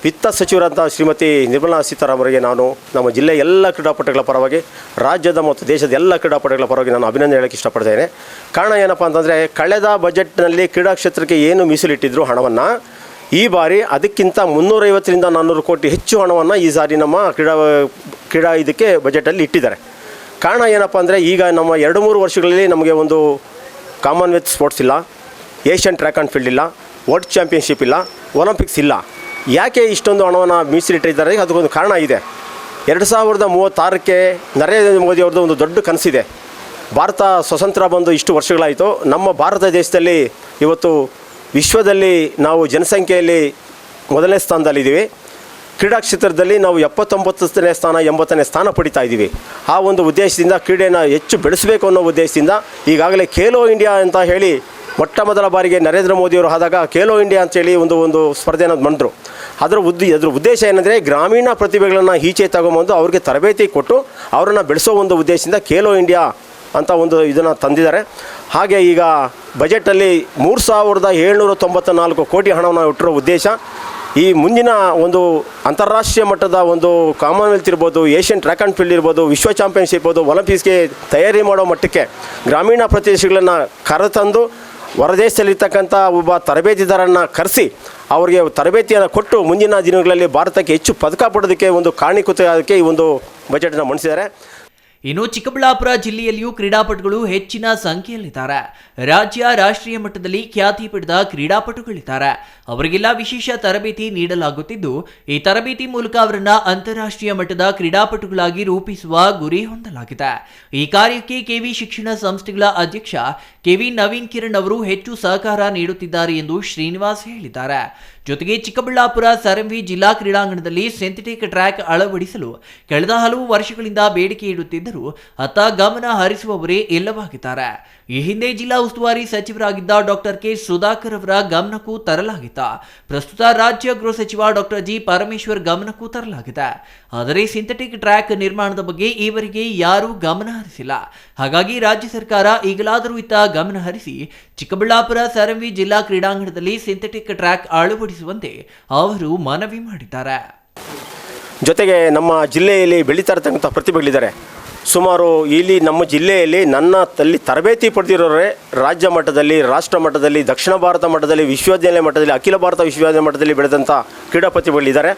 ವಿತ್ತ ಸಚಿವರಾದಂಥ ಶ್ರೀಮತಿ ನಿರ್ಮಲಾ ಸೀತಾರಾಮನ್ ನಾನು ನಮ್ಮ ಜಿಲ್ಲೆಯ ಎಲ್ಲ ಕ್ರೀಡಾಪಟುಗಳ ಪರವಾಗಿ, ರಾಜ್ಯದ ಮತ್ತು ದೇಶದ ಎಲ್ಲ ಕ್ರೀಡಾಪಟುಗಳ ಪರವಾಗಿ ನಾನು ಅಭಿನಂದನೆ ಹೇಳೋಕ್ಕೆ ಇಷ್ಟಪಡ್ತೇನೆ. ಕಾರಣ ಏನಪ್ಪ ಅಂತಂದರೆ, ಕಳೆದ ಬಜೆಟ್ನಲ್ಲಿ ಕ್ರೀಡಾ ಕ್ಷೇತ್ರಕ್ಕೆ ಏನು ಮೀಸಲಿಟ್ಟಿದ್ರು ಹಣವನ್ನು, ಈ ಬಾರಿ ಅದಕ್ಕಿಂತ 350ರಿಂದ 400 ಕೋಟಿ ಹೆಚ್ಚು ಹಣವನ್ನು ಈ ಸಾರಿ ನಮ್ಮ ಕ್ರೀಡಾ ಇದಕ್ಕೆ ಬಜೆಟಲ್ಲಿ ಇಟ್ಟಿದ್ದಾರೆ. ಕಾರಣ ಏನಪ್ಪ ಅಂದರೆ, ಈಗ ನಮ್ಮ 2-3 ವರ್ಷಗಳಲ್ಲಿ ನಮಗೆ ಒಂದು ಕಾಮನ್ವೆಲ್ತ್ ಸ್ಪೋರ್ಟ್ಸ್ ಇಲ್ಲ, ಏಷ್ಯನ್ ಟ್ರ್ಯಾಕ್ ಆ್ಯಂಡ್ ಫೀಲ್ಡ್ ಇಲ್ಲ, ವರ್ಲ್ಡ್ ಚಾಂಪಿಯನ್ಶಿಪ್ ಇಲ್ಲ, ಒಲಿಂಪಿಕ್ಸ್ ಇಲ್ಲ. ಯಾಕೆ ಇಷ್ಟೊಂದು ಹಣವನ್ನು ಮೀಸಲಿಟ್ಟಿದ್ದಾರೆ? ಅದಕ್ಕೊಂದು ಕಾರಣ ಇದೆ. 2036ಕ್ಕೆ ನರೇಂದ್ರ ಮೋದಿ ಅವ್ರದ್ದು ಒಂದು ದೊಡ್ಡ ಕನಸಿದೆ. ಭಾರತ ಸ್ವತಂತ್ರ ಬಂದು ಇಷ್ಟು ವರ್ಷಗಳಾಯಿತು. ನಮ್ಮ ಭಾರತ ದೇಶದಲ್ಲಿ ಇವತ್ತು ವಿಶ್ವದಲ್ಲಿ ನಾವು ಜನಸಂಖ್ಯೆಯಲ್ಲಿ 1ನೇ ಸ್ಥಾನದಲ್ಲಿದ್ದೀವಿ. ಕ್ರೀಡಾ ಕ್ಷೇತ್ರದಲ್ಲಿ ನಾವು 79ನೇ ಸ್ಥಾನ 80ನೇ ಸ್ಥಾನ ಪಡಿತಾ ಇದ್ದೀವಿ. ಆ ಒಂದು ಉದ್ದೇಶದಿಂದ ಕ್ರೀಡೆಯನ್ನು ಹೆಚ್ಚು ಬೆಳೆಸಬೇಕು ಅನ್ನೋ ಉದ್ದೇಶದಿಂದ ಈಗಾಗಲೇ ಖೇಲೋ ಇಂಡಿಯಾ ಅಂತ ಹೇಳಿ ಮೊಟ್ಟ ಮೊದಲ ಬಾರಿಗೆ ನರೇಂದ್ರ ಮೋದಿಯವರು ಆದಾಗ ಖೇಲೋ ಇಂಡಿಯಾ ಅಂತೇಳಿ ಒಂದು ಸ್ಪರ್ಧೆಯನ್ನು ಮಾಡಿದ್ರು. ಅದರ ಉದ್ದೇಶ ಏನಂದರೆ, ಗ್ರಾಮೀಣ ಪ್ರತಿಭೆಗಳನ್ನು ಈಚೆ ತಗೊಂಬಂದು ಅವ್ರಿಗೆ ತರಬೇತಿ ಕೊಟ್ಟು ಅವರನ್ನು ಬೆಳೆಸೋ ಒಂದು ಉದ್ದೇಶದಿಂದ ಖೇಲೋ ಇಂಡಿಯಾ ಅಂತ ಒಂದು ಇದನ್ನು ತಂದಿದ್ದಾರೆ. ಹಾಗೆ ಈಗ ಬಜೆಟಲ್ಲಿ 3,794 ಕೋಟಿ ಹಣವನ್ನು ಇಟ್ಟಿರೋ ಉದ್ದೇಶ, ಈ ಮುಂದಿನ ಒಂದು ಅಂತಾರಾಷ್ಟ್ರೀಯ ಮಟ್ಟದ ಒಂದು ಕಾಮನ್ವೆಲ್ತ್ ಇರ್ಬೋದು, ಏಷ್ಯನ್ ಟ್ರ್ಯಾಕ್ ಆ್ಯಂಡ್ ಫೀಲ್ಡ್ ಇರ್ಬೋದು, ವಿಶ್ವ ಚಾಂಪಿಯನ್ಶಿಪ್ ಇರ್ಬೋದು, ಒಲಿಂಪಿಕ್ಸ್ಗೆ ತಯಾರಿ ಮಾಡೋ ಮಟ್ಟಕ್ಕೆ ಗ್ರಾಮೀಣ ಪ್ರದೇಶಗಳನ್ನು ಕರೆತಂದು ಹೊರದೇಶದಲ್ಲಿರ್ತಕ್ಕಂಥ ಒಬ್ಬ ತರಬೇತಿದಾರನ್ನು ಕರೆಸಿ ಅವರಿಗೆ ತರಬೇತಿಯನ್ನು ಕೊಟ್ಟು ಮುಂದಿನ ದಿನಗಳಲ್ಲಿ ಭಾರತಕ್ಕೆ ಹೆಚ್ಚು ಪದಕ ಪಡೆಯೋದಕ್ಕೆ ಒಂದು ಕಾರಣೀಕೃತ ಅದಕ್ಕೆ ಈ ಒಂದು ಬಜೆಟನ್ನು ಮಂಡಿಸಿದ್ದಾರೆ. ಇನ್ನು ಚಿಕ್ಕಬಳ್ಳಾಪುರ ಜಿಲ್ಲೆಯಲ್ಲಿಯೂ ಕ್ರೀಡಾಪಟುಗಳು ಹೆಚ್ಚಿನ ಸಂಖ್ಯೆಯಲ್ಲಿದ್ದಾರೆ. ರಾಜ್ಯ ರಾಷ್ಟ್ರೀಯ ಮಟ್ಟದಲ್ಲಿ ಖ್ಯಾತಿ ಪಡೆದ ಕ್ರೀಡಾಪಟುಗಳಿದ್ದಾರೆ. ಅವರಿಗೆಲ್ಲ ವಿಶೇಷ ತರಬೇತಿ ನೀಡಲಾಗುತ್ತಿದ್ದು, ಈ ತರಬೇತಿ ಮೂಲಕ ಅವರನ್ನ ಅಂತಾರಾಷ್ಟ್ರೀಯ ಮಟ್ಟದ ಕ್ರೀಡಾಪಟುಗಳಾಗಿ ರೂಪಿಸುವ ಗುರಿ ಹೊಂದಲಾಗಿದೆ. ಈ ಕಾರ್ಯಕ್ಕೆ ಕೆವಿ ಶಿಕ್ಷಣ ಸಂಸ್ಥೆಗಳ ಅಧ್ಯಕ್ಷ ಕೆವಿ ನವೀನ್ ಕಿರಣ್ ಅವರು ಹೆಚ್ಚು ಸಹಕಾರ ನೀಡುತ್ತಿದ್ದಾರೆ ಎಂದು ಶ್ರೀನಿವಾಸ್ ಹೇಳಿದ್ದಾರೆ. ಜೊತೆಗೆ ಚಿಕ್ಕಬಳ್ಳಾಪುರ ಸರಂವಿ ಜಿಲ್ಲಾ ಕ್ರೀಡಾಂಗಣದಲ್ಲಿ ಸಿಂಥೆಟಿಕ್ ಟ್ರ್ಯಾಕ್ ಅಳವಡಿಸಲು ಕಳೆದ ಹಲವು ವರ್ಷಗಳಿಂದ ಬೇಡಿಕೆ ಇಡುತ್ತಿದ್ದರೂ ಅತ್ತ ಗಮನ ಹರಿಸುವವರೇ ಇಲ್ಲವಾಗಿದ್ದಾರೆ. ಈ ಹಿಂದೆ ಜಿಲ್ಲಾ ಉಸ್ತುವಾರಿ ಸಚಿವರಾಗಿದ್ದ ಡಾಕ್ಟರ್ ಕೆ ಸುಧಾಕರ್ ಅವರ ಗಮನಕ್ಕೂ ತರಲಾಗಿತ್ತ. ಪ್ರಸ್ತುತ ರಾಜ್ಯ ಗೃಹ ಸಚಿವ ಡಾಕ್ಟರ್ ಜಿ ಪರಮೇಶ್ವರ್ ಗಮನಕ್ಕೂ ತರಲಾಗಿದೆ. ಆದರೆ ಸಿಂಥೆಟಿಕ್ ಟ್ರ್ಯಾಕ್ ನಿರ್ಮಾಣದ ಬಗ್ಗೆ ಈವರೆಗೆ ಯಾರೂ ಗಮನ ಹರಿಸಿಲ್ಲ. ಹಾಗಾಗಿ ರಾಜ್ಯ ಸರ್ಕಾರ ಈಗಲಾದರೂ ಇತ್ತ ಗಮನ ಹರಿಸಿ ಚಿಕ್ಕಬಳ್ಳಾಪುರ ಸರಂವಿ ಜಿಲ್ಲಾ ಕ್ರೀಡಾಂಗಣದಲ್ಲಿ ಸಿಂಥೆಟಿಕ್ ಟ್ರ್ಯಾಕ್ ಅಳವಡಿಸುವಂತೆ ಅವರು ಮನವಿ ಮಾಡಿದ್ದಾರೆ. ಜೊತೆಗೆ ನಮ್ಮ ಜಿಲ್ಲೆಯಲ್ಲಿ ಬೆಳೀತಾ ಇರತಕ್ಕಂಥ ಪ್ರತಿಭೆಗಳಿದ್ದಾರೆ. ಸುಮಾರು ಇಲ್ಲಿ ನಮ್ಮ ಜಿಲ್ಲೆಯಲ್ಲಿ ತಲ್ಲಿ ತರಬೇತಿ ಪಡೆದಿರೋರೇ ರಾಜ್ಯ ಮಟ್ಟದಲ್ಲಿ, ರಾಷ್ಟ್ರ ಮಟ್ಟದಲ್ಲಿ, ದಕ್ಷಿಣ ಭಾರತ ಮಟ್ಟದಲ್ಲಿ, ವಿಶ್ವವಿದ್ಯಾಲಯ ಮಟ್ಟದಲ್ಲಿ, ಅಖಿಲ ಭಾರತ ವಿಶ್ವವಿದ್ಯಾಲಯ ಮಟ್ಟದಲ್ಲಿ ಬೆಳೆದಂಥ ಕ್ರೀಡಾ ಪ್ರತಿಭೆಗಳಿದ್ದಾರೆ.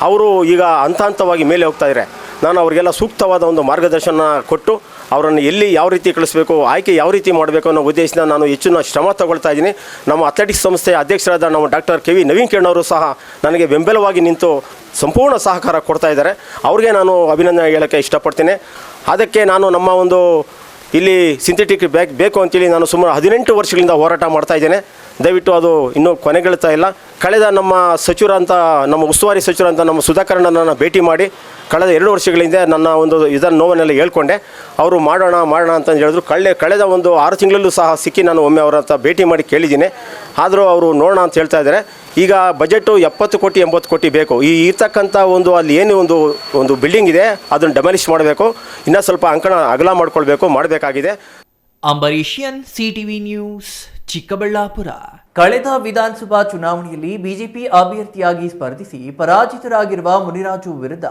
ಅವರು ಈಗ ಹಂತವಾಗಿ ಮೇಲೆ ಹೋಗ್ತಾ ಇದ್ದಾರೆ. ನಾನು ಅವರಿಗೆಲ್ಲ ಸೂಕ್ತವಾದ ಒಂದು ಮಾರ್ಗದರ್ಶನ ಕೊಟ್ಟು ಅವರನ್ನು ಎಲ್ಲಿ ಯಾವ ರೀತಿ ಕಳಿಸಬೇಕು, ಆಯ್ಕೆ ಯಾವ ರೀತಿ ಮಾಡಬೇಕು ಅನ್ನೋ ಉದ್ದೇಶದಿಂದ ನಾನು ಹೆಚ್ಚಿನ ಶ್ರಮ ತಗೊಳ್ತಾ ಇದ್ದೀನಿ. ನಮ್ಮ ಅಥ್ಲೆಟಿಕ್ಸ್ ಸಂಸ್ಥೆಯ ಅಧ್ಯಕ್ಷರಾದ ನಮ್ಮ ಡಾಕ್ಟರ್ ಕೆವಿ ನವೀನ್ ಕಿರಣ್ ಅವರು ಸಹ ನನಗೆ ಬೆಂಬಲವಾಗಿ ನಿಂತು ಸಂಪೂರ್ಣ ಸಹಕಾರ ಕೊಡ್ತಾ ಇದ್ದಾರೆ. ಅವ್ರಿಗೆ ನಾನು ಅಭಿನಂದನೆ ಹೇಳೋಕ್ಕೆ ಇಷ್ಟಪಡ್ತೀನಿ. ಅದಕ್ಕೆ ನಾನು ನಮ್ಮ ಒಂದು ಇಲ್ಲಿ ಸಿಂಥೆಟಿಕ್ ಬೇಕು ಅಂತೇಳಿ ನಾನು ಸುಮಾರು 18 ವರ್ಷಗಳಿಂದ ಹೋರಾಟ ಮಾಡ್ತಾ ಇದ್ದೇನೆ. ದಯವಿಟ್ಟು ಅದು ಇನ್ನೂ ಕೊನೆಗೊಳ್ತಾ ಇಲ್ಲ. ಕಳೆದ ನಮ್ಮ ಸಚಿವರಂತ ನಮ್ಮ ಉಸ್ತುವಾರಿ ಸಚಿವರಂತ ನಮ್ಮ ಸುಧಾಕರಣ್ಣನನ್ನು ಭೇಟಿ ಮಾಡಿ ಕಳೆದ 2 ವರ್ಷಗಳಿಂದ ನನ್ನ ಒಂದು ಇದನ್ನು ನೋವನ್ನೆಲ್ಲ ಹೇಳ್ಕೊಂಡೆ. ಅವರು ಮಾಡೋಣ ಅಂತ ಹೇಳಿದ್ರು. ಕಳೆದ ಒಂದು 6 ತಿಂಗಳಲ್ಲೂ ಸಹ ಸಿಕ್ಕಿ ನಾನು ಒಮ್ಮೆ ಅವರ ಹತ್ರ ಭೇಟಿ ಮಾಡಿ ಕೇಳಿದ್ದೀನಿ. ಆದರೂ ಅವರು ನೋಡೋಣ ಅಂತ ಹೇಳ್ತಾ ಇದ್ದಾರೆ. ಈಗ ಬಜೆಟು 70 ಕೋಟಿ 80 ಕೋಟಿ ಬೇಕು. ಈ ಇರ್ತಕ್ಕಂಥ ಅಲ್ಲಿ ಏನು ಒಂದು ಬಿಲ್ಡಿಂಗ್ ಇದೆ ಅದನ್ನು ಡೆಮಾಲಿಷ್ ಮಾಡಬೇಕು, ಇನ್ನೂ ಸ್ವಲ್ಪ ಅಂಕಣ ಅಗಲ ಮಾಡಬೇಕಾಗಿದೆ. ಅಂಬರೀಷಿಯನ್ ಸಿಟಿವಿ ನ್ಯೂಸ್ ಚಿಕ್ಕಬಳ್ಳಾಪುರ. ಕಳೆದ ವಿಧಾನಸಭಾ ಚುನಾವಣೆಯಲ್ಲಿ ಬಿಜೆಪಿ ಅಭ್ಯರ್ಥಿಯಾಗಿ ಸ್ಪರ್ಧಿಸಿ ಪರಾಜಿತರಾಗಿರುವ ಮುನಿರಾಜು ವಿರುದ್ಧ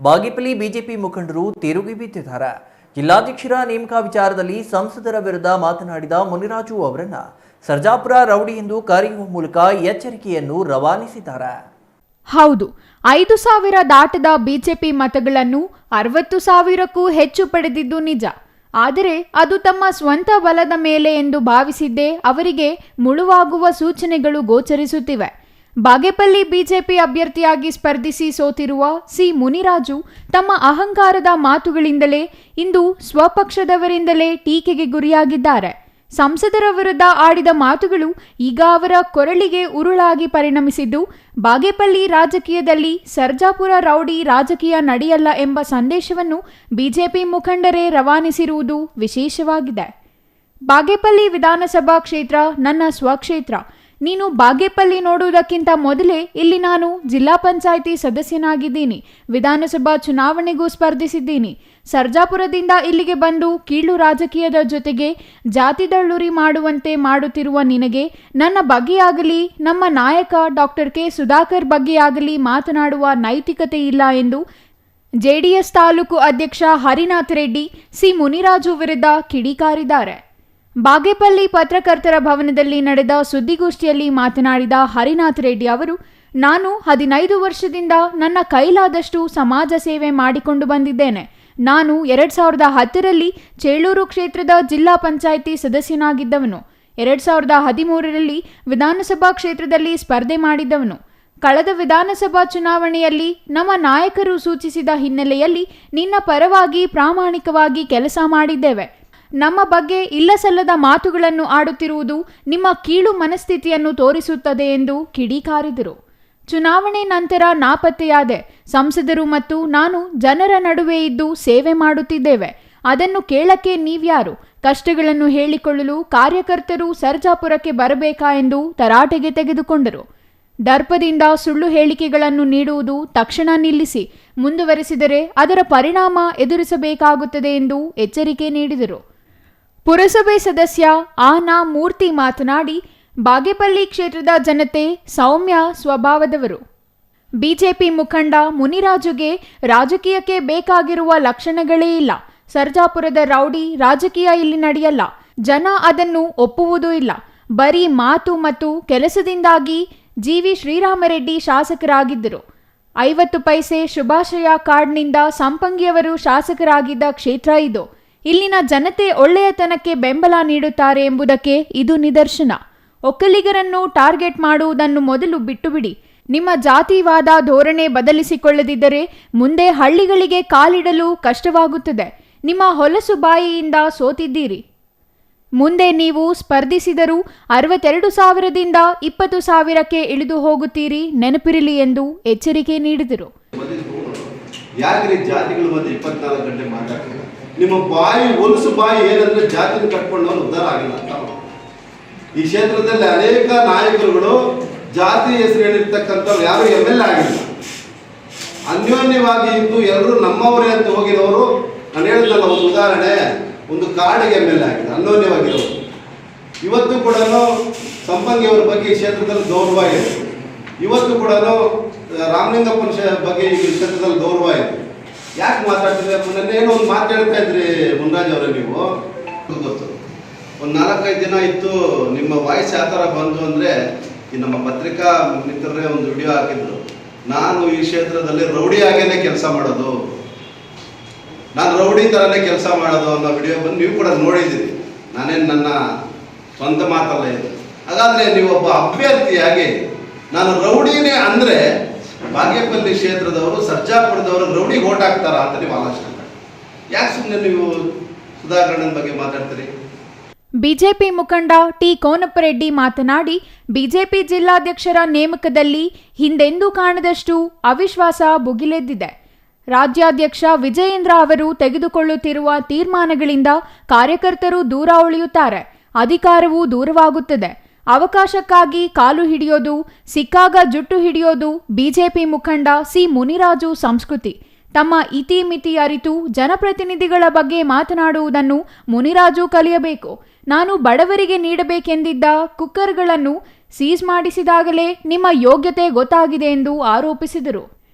ಬಾಗೇಪಲ್ಲಿ ಬಿಜೆಪಿ ಮುಖಂಡರು ತಿರುಗಿ ಬಿದ್ದಿದ್ದಾರೆ. ಜಿಲ್ಲಾಧ್ಯಕ್ಷರ ನೇಮಕ ವಿಚಾರದಲ್ಲಿ ಸಂಸದರ ವಿರುದ್ಧ ಮಾತನಾಡಿದ ಮುನಿರಾಜು ಅವರನ್ನ ಸರ್ಜಾಪುರ ರೌಡಿ ಎಂದು ಕರೆಯುವ ಮೂಲಕ ಎಚ್ಚರಿಕೆಯನ್ನು ರವಾನಿಸಿದ್ದಾರೆ. ಹೌದು, 5,000 ದಾಟದ ಬಿಜೆಪಿ ಮತಗಳನ್ನು 60,000ಕ್ಕೂ ಹೆಚ್ಚು ಪಡೆದಿದ್ದು ನಿಜ. ಆದರೆ ಅದು ತಮ್ಮ ಸ್ವಂತ ಬಲದ ಮೇಲೆ ಎಂದು ಭಾವಿಸಿದ್ದೇ ಅವರಿಗೆ ಮುಳುವಾಗುವ ಸೂಚನೆಗಳು ಗೋಚರಿಸುತ್ತಿವೆ. ಬಾಗೇಪಲ್ಲಿ ಬಿಜೆಪಿ ಅಭ್ಯರ್ಥಿಯಾಗಿ ಸ್ಪರ್ಧಿಸಿ ಸೋತಿರುವ ಸಿ ಮುನಿರಾಜು ತಮ್ಮ ಅಹಂಕಾರದ ಮಾತುಗಳಿಂದಲೇ ಇಂದು ಸ್ವಪಕ್ಷದವರಿಂದಲೇ ಟೀಕೆಗೆ ಗುರಿಯಾಗಿದ್ದಾರೆ. ಸಂಸದರ ವಿರುದ್ಧ ಆಡಿದ ಮಾತುಗಳು ಈಗ ಅವರ ಕೊರಳಿಗೆ ಉರುಳಾಗಿ ಪರಿಣಮಿಸಿದ್ದು, ಬಾಗೇಪಲ್ಲಿ ರಾಜಕೀಯದಲ್ಲಿ ಸರ್ಜಾಪುರ ರೌಡಿ ರಾಜಕೀಯ ನಡೆಯಲ್ಲ ಎಂಬ ಸಂದೇಶವನ್ನು ಬಿಜೆಪಿ ಮುಖಂಡರೇ ರವಾನಿಸಿರುವುದು ವಿಶೇಷವಾಗಿದೆ. ಬಾಗೇಪಲ್ಲಿ ವಿಧಾನಸಭಾ ಕ್ಷೇತ್ರ ನನ್ನ ಸ್ವಕ್ಷೇತ್ರ. ನೀನು ಬಾಗೇಪಲ್ಲಿ ನೋಡುವುದಕ್ಕಿಂತ ಮೊದಲೇ ಇಲ್ಲಿ ನಾನು ಜಿಲ್ಲಾ ಪಂಚಾಯಿತಿ ಸದಸ್ಯನಾಗಿದ್ದೀನಿ, ವಿಧಾನಸಭಾ ಚುನಾವಣೆಗೂ ಸ್ಪರ್ಧಿಸಿದ್ದೀನಿ. ಸರ್ಜಾಪುರದಿಂದ ಇಲ್ಲಿಗೆ ಬಂದು ಕೀಳು ರಾಜಕೀಯದ ಜೊತೆಗೆ ಜಾತಿ ದಳ್ಳುರಿ ಮಾಡುವಂತೆ ಮಾಡುತ್ತಿರುವ ನಿನಗೆ ನನ್ನ ಬಗ್ಗೆಯಾಗಲಿ ನಮ್ಮ ನಾಯಕ ಡಾಕ್ಟರ್ ಕೆ ಸುಧಾಕರ್ ಬಗ್ಗೆಯಾಗಲಿ ಮಾತನಾಡುವ ನೈತಿಕತೆ ಇಲ್ಲ ಎಂದು ಜೆಡಿಎಸ್ ತಾಲೂಕು ಅಧ್ಯಕ್ಷ ಹರಿನಾಥ್ ರೆಡ್ಡಿ ಸಿ ಮುನಿರಾಜು ವಿರುದ್ಧ ಕಿಡಿಕಾರಿದ್ದಾರೆ. ಬಾಗೇಪಲ್ಲಿ ಪತ್ರಕರ್ತರ ಭವನದಲ್ಲಿ ನಡೆದ ಸುದ್ದಿಗೋಷ್ಠಿಯಲ್ಲಿ ಮಾತನಾಡಿದ ಹರಿನಾಥ್ ರೆಡ್ಡಿ ಅವರು, ನಾನು 15 ವರ್ಷದಿಂದ ನನ್ನ ಕೈಲಾದಷ್ಟು ಸಮಾಜ ಸೇವೆ ಮಾಡಿಕೊಂಡು ಬಂದಿದ್ದೇನೆ. ನಾನು 2010ರಲ್ಲಿ ಚೇಳೂರು ಕ್ಷೇತ್ರದ ಜಿಲ್ಲಾ ಪಂಚಾಯಿತಿ ಸದಸ್ಯನಾಗಿದ್ದವನು. 2013ರಲ್ಲಿ ವಿಧಾನಸಭಾ ಕ್ಷೇತ್ರದಲ್ಲಿ ಸ್ಪರ್ಧೆ ಮಾಡಿದ್ದವನು. ಕಳೆದ ವಿಧಾನಸಭಾ ಚುನಾವಣೆಯಲ್ಲಿ ನಮ್ಮ ನಾಯಕರು ಸೂಚಿಸಿದ ಹಿನ್ನೆಲೆಯಲ್ಲಿ ನಿನ್ನ ಪರವಾಗಿ ಪ್ರಾಮಾಣಿಕವಾಗಿ ಕೆಲಸ ಮಾಡಿದ್ದೇವೆ. ನಮ್ಮ ಬಗ್ಗೆ ಇಲ್ಲಸಲ್ಲದ ಮಾತುಗಳನ್ನು ಆಡುತ್ತಿರುವುದು ನಿಮ್ಮ ಕೀಳು ಮನಸ್ಥಿತಿಯನ್ನು ತೋರಿಸುತ್ತದೆ ಎಂದು ಕಿಡಿಕಾರಿದರು. ಚುನಾವಣೆ ನಂತರ ನಾಪತ್ತೆಯಾದೆ. ಸಂಸದರು ಮತ್ತು ನಾನು ಜನರ ನಡುವೆ ಇದ್ದು ಸೇವೆ ಮಾಡುತ್ತಿದ್ದೇವೆ. ಅದನ್ನು ಕೇಳಕ್ಕೆ ನೀವ್ಯಾರು? ಕಷ್ಟಗಳನ್ನು ಹೇಳಿಕೊಳ್ಳಲು ಕಾರ್ಯಕರ್ತರು ಸರ್ಜಾಪುರಕ್ಕೆ ಬರಬೇಕಾ ಎಂದು ತರಾಟೆಗೆ ತೆಗೆದುಕೊಂಡರು. ದರ್ಪದಿಂದ ಸುಳ್ಳು ಹೇಳಿಕೆಗಳನ್ನು ನೀಡುವುದು ತಕ್ಷಣ ನಿಲ್ಲಿಸಿ. ಮುಂದುವರೆಸಿದರೆ ಅದರ ಪರಿಣಾಮ ಎದುರಿಸಬೇಕಾಗುತ್ತದೆ ಎಂದು ಎಚ್ಚರಿಕೆ ನೀಡಿದರು. ಪುರಸಭೆ ಸದಸ್ಯ ಆನಾ ಮೂರ್ತಿ ಮಾತನಾಡಿ, ಬಾಗೇಪಲ್ಲಿ ಕ್ಷೇತ್ರದ ಜನತೆ ಸೌಮ್ಯ ಸ್ವಭಾವದವರು. ಬಿಜೆಪಿ ಮುಖಂಡ ಮುನಿರಾಜುಗೆ ರಾಜಕೀಯಕ್ಕೆ ಬೇಕಾಗಿರುವ ಲಕ್ಷಣಗಳೇ ಇಲ್ಲ. ಸರ್ಜಾಪುರದ ರೌಡಿ ರಾಜಕೀಯ ಇಲ್ಲಿ ನಡೆಯಲ್ಲ. ಜನ ಅದನ್ನು ಒಪ್ಪುವುದೂ ಇಲ್ಲ. ಬರೀ ಮಾತು ಮತ್ತು ಕೆಲಸದಿಂದಾಗಿ ಜಿವಿ ಶ್ರೀರಾಮರೆಡ್ಡಿ ಶಾಸಕರಾಗಿದ್ದರು. 50 ಪೈಸೆ ಶುಭಾಶಯ ಕಾರ್ಡ್ನಿಂದ ಸಂಪಂಗಿಯವರು ಶಾಸಕರಾಗಿದ್ದ ಕ್ಷೇತ್ರ ಇದು. ಇಲ್ಲಿನ ಜನತೆ ಒಳ್ಳೆಯತನಕ್ಕೆ ಬೆಂಬಲ ನೀಡುತ್ತಾರೆ ಎಂಬುದಕ್ಕೆ ಇದು ನಿದರ್ಶನ. ಒಕ್ಕಲಿಗರನ್ನು ಟಾರ್ಗೆಟ್ ಮಾಡುವುದನ್ನು ಮೊದಲು ಬಿಟ್ಟುಬಿಡಿ. ನಿಮ್ಮ ಜಾತಿವಾದ ಧೋರಣೆ ಬದಲಿಸಿಕೊಳ್ಳದಿದ್ದರೆ ಮುಂದೆ ಹಳ್ಳಿಗಳಿಗೆ ಕಾಲಿಡಲು ಕಷ್ಟವಾಗುತ್ತದೆ. ನಿಮ್ಮ ಹೊಲಸು ಬಾಯಿಯಿಂದ ಸೋತಿದ್ದೀರಿ. ಮುಂದೆ ನೀವು ಸ್ಪರ್ಧಿಸಿದರೂ 62,000ದಿಂದ 20,000ಕ್ಕೆ ಇಳಿದು ಹೋಗುತ್ತೀರಿ, ನೆನಪಿರಲಿ ಎಂದು ಎಚ್ಚರಿಕೆ ನೀಡಿದರು. ಯಾಕ್ರಿ ಜಾತಿಗಳ ಮಧ್ಯೆ 24 ಗಂಟೆ ಮಾತಾಡ್ತೀರ? ನಿಮ್ಮ ಬಾಯಿ ಹೊಲಸು ಬಾಯಿ ಏನಂದ್ರೆ ಜಾತಿನ ಕಟ್ಕೊಂಡು ಉದ್ಧಾರ ಆಗಿಲ್ಲ ಅಂತ. ಈ ಕ್ಷೇತ್ರದಲ್ಲಿ ಅನೇಕ ನಾಯಕರುಗಳು ಜಾತಿ ಹೆಸರು ಹೇಳಿರ್ತಕ್ಕಂಥವ್ರು ಯಾರು MLA ಆಗಿಲ್ಲ. ಅನ್ಯೋನ್ಯವಾಗಿ ಇದ್ದು ಎಲ್ಲರೂ ನಮ್ಮವರೇ ಅಂತ ಹೋಗಿರೋರು. ನಾನು ಹೇಳಿದ್ನಲ್ಲ ಒಂದು ಉದಾಹರಣೆ, ಒಂದು ಕಾಡಿಗೆ MLA ಆಗಿದೆ ಅನ್ಯೋನ್ಯವಾಗಿರೋರು. ಇವತ್ತು ಕೂಡ ಸಂಪಂಗಿಯವರ ಬಗ್ಗೆ ಈ ಕ್ಷೇತ್ರದಲ್ಲಿ ಗೌರವ ಇದೆ. ಇವತ್ತು ಕೂಡ ರಾಮಲಿಂಗಪ್ಪನ ಬಗ್ಗೆ ಈ ಕ್ಷೇತ್ರದಲ್ಲಿ ಗೌರವ ಇದೆ. ಯಾಕೆ ಮಾತಾಡ್ತಿದ್ರೆ? ಏನೋ ಒಂದು ಮಾತು ಹೇಳ್ತಾ ಇದ್ರಿ ಮುನ್ರಾಜ್ ಅವರೇ, ನೀವು ಗೊತ್ತು ಒಂದು 4-5 ದಿನ ಇತ್ತು ನಿಮ್ಮ ವಾಯ್ಸ್ ಯಾವ ಥರ ಬಂತು ಅಂದರೆ, ಈ ನಮ್ಮ ಪತ್ರಿಕಾ ಮಿತ್ರರೇ ಒಂದು ವಿಡಿಯೋ ಹಾಕಿದ್ರು, ನಾನು ಈ ಕ್ಷೇತ್ರದಲ್ಲಿ ರೌಡಿಯಾಗೇನೆ ಕೆಲಸ ಮಾಡೋದು, ನಾನು ರೌಡಿ ಥರನೇ ಕೆಲಸ ಮಾಡೋದು ಅನ್ನೋ ವಿಡಿಯೋ ಬಂದು ನೀವು ಕೂಡ ನೋಡಿದ್ದೀರಿ. ನಾನೇನು ನನ್ನ ಸ್ವಂತ ಮಾತಲ್ಲ ಇದು. ಹಾಗಾದರೆ ನೀವು ಒಬ್ಬ ಅಭ್ಯರ್ಥಿಯಾಗಿ ನಾನು ರೌಡಿನೇ ಅಂದರೆ ಬಾಗೇಪಲ್ಲಿ ಕ್ಷೇತ್ರದವರು ಸರ್ಜಾಪುರದವರು ರೌಡಿಗೆ ಓಟ್ ಹಾಕ್ತಾರ ಅಂತ ನೀವು ಆಲೋಚನೆ ಮಾಡಿ. ಯಾಕೆ ಸುಮ್ಮನೆ ನೀವು ಸುಧಾಕರಣ್ಣನ ಬಗ್ಗೆ ಮಾತಾಡ್ತೀರಿ? ಬಿಜೆಪಿ ಮುಖಂಡ ಟಿ ಕೋನಪ್ಪರೆಡ್ಡಿ ಮಾತನಾಡಿ, ಬಿಜೆಪಿ ಜಿಲ್ಲಾಧ್ಯಕ್ಷರ ನೇಮಕದಲ್ಲಿ ಹಿಂದೆಂದೂ ಕಾಣದಷ್ಟು ಅವಿಶ್ವಾಸ ಭುಗಿಲೆದ್ದಿದೆ. ರಾಜ್ಯಾಧ್ಯಕ್ಷ ವಿಜಯೇಂದ್ರ ಅವರು ತೆಗೆದುಕೊಳ್ಳುತ್ತಿರುವ ತೀರ್ಮಾನಗಳಿಂದ ಕಾರ್ಯಕರ್ತರು ದೂರ ಉಳಿಯುತ್ತಾರೆ, ಅಧಿಕಾರವೂ ದೂರವಾಗುತ್ತದೆ. ಅವಕಾಶಕ್ಕಾಗಿ ಕಾಲು ಹಿಡಿಯೋದು, ಸಿಕ್ಕಾಗ ಜುಟ್ಟು ಹಿಡಿಯೋದು ಬಿಜೆಪಿ ಮುಖಂಡ ಸಿ ಮುನಿರಾಜು ಸಂಸ್ಕೃತಿ. ತಮ್ಮ ಇತಿಮಿತಿ ಅರಿತು ಜನಪ್ರತಿನಿಧಿಗಳ ಬಗ್ಗೆ ಮಾತನಾಡುವುದನ್ನು ಮುನಿರಾಜು ಕಲಿಯಬೇಕು. ನಾನು ಬಡವರಿಗೆ ನೀಡಬೇಕೆಂದಿದ್ದ ಕುಕ್ಕರ್ಗಳನ್ನು ಸೀಸ್ ಮಾಡಿಸಿದಾಗಲೇ ನಿಮ್ಮ ಯೋಗ್ಯತೆ ಗೊತ್ತಾಗಿದೆ ಎಂದು ಆರೋಪಿಸಿದರು.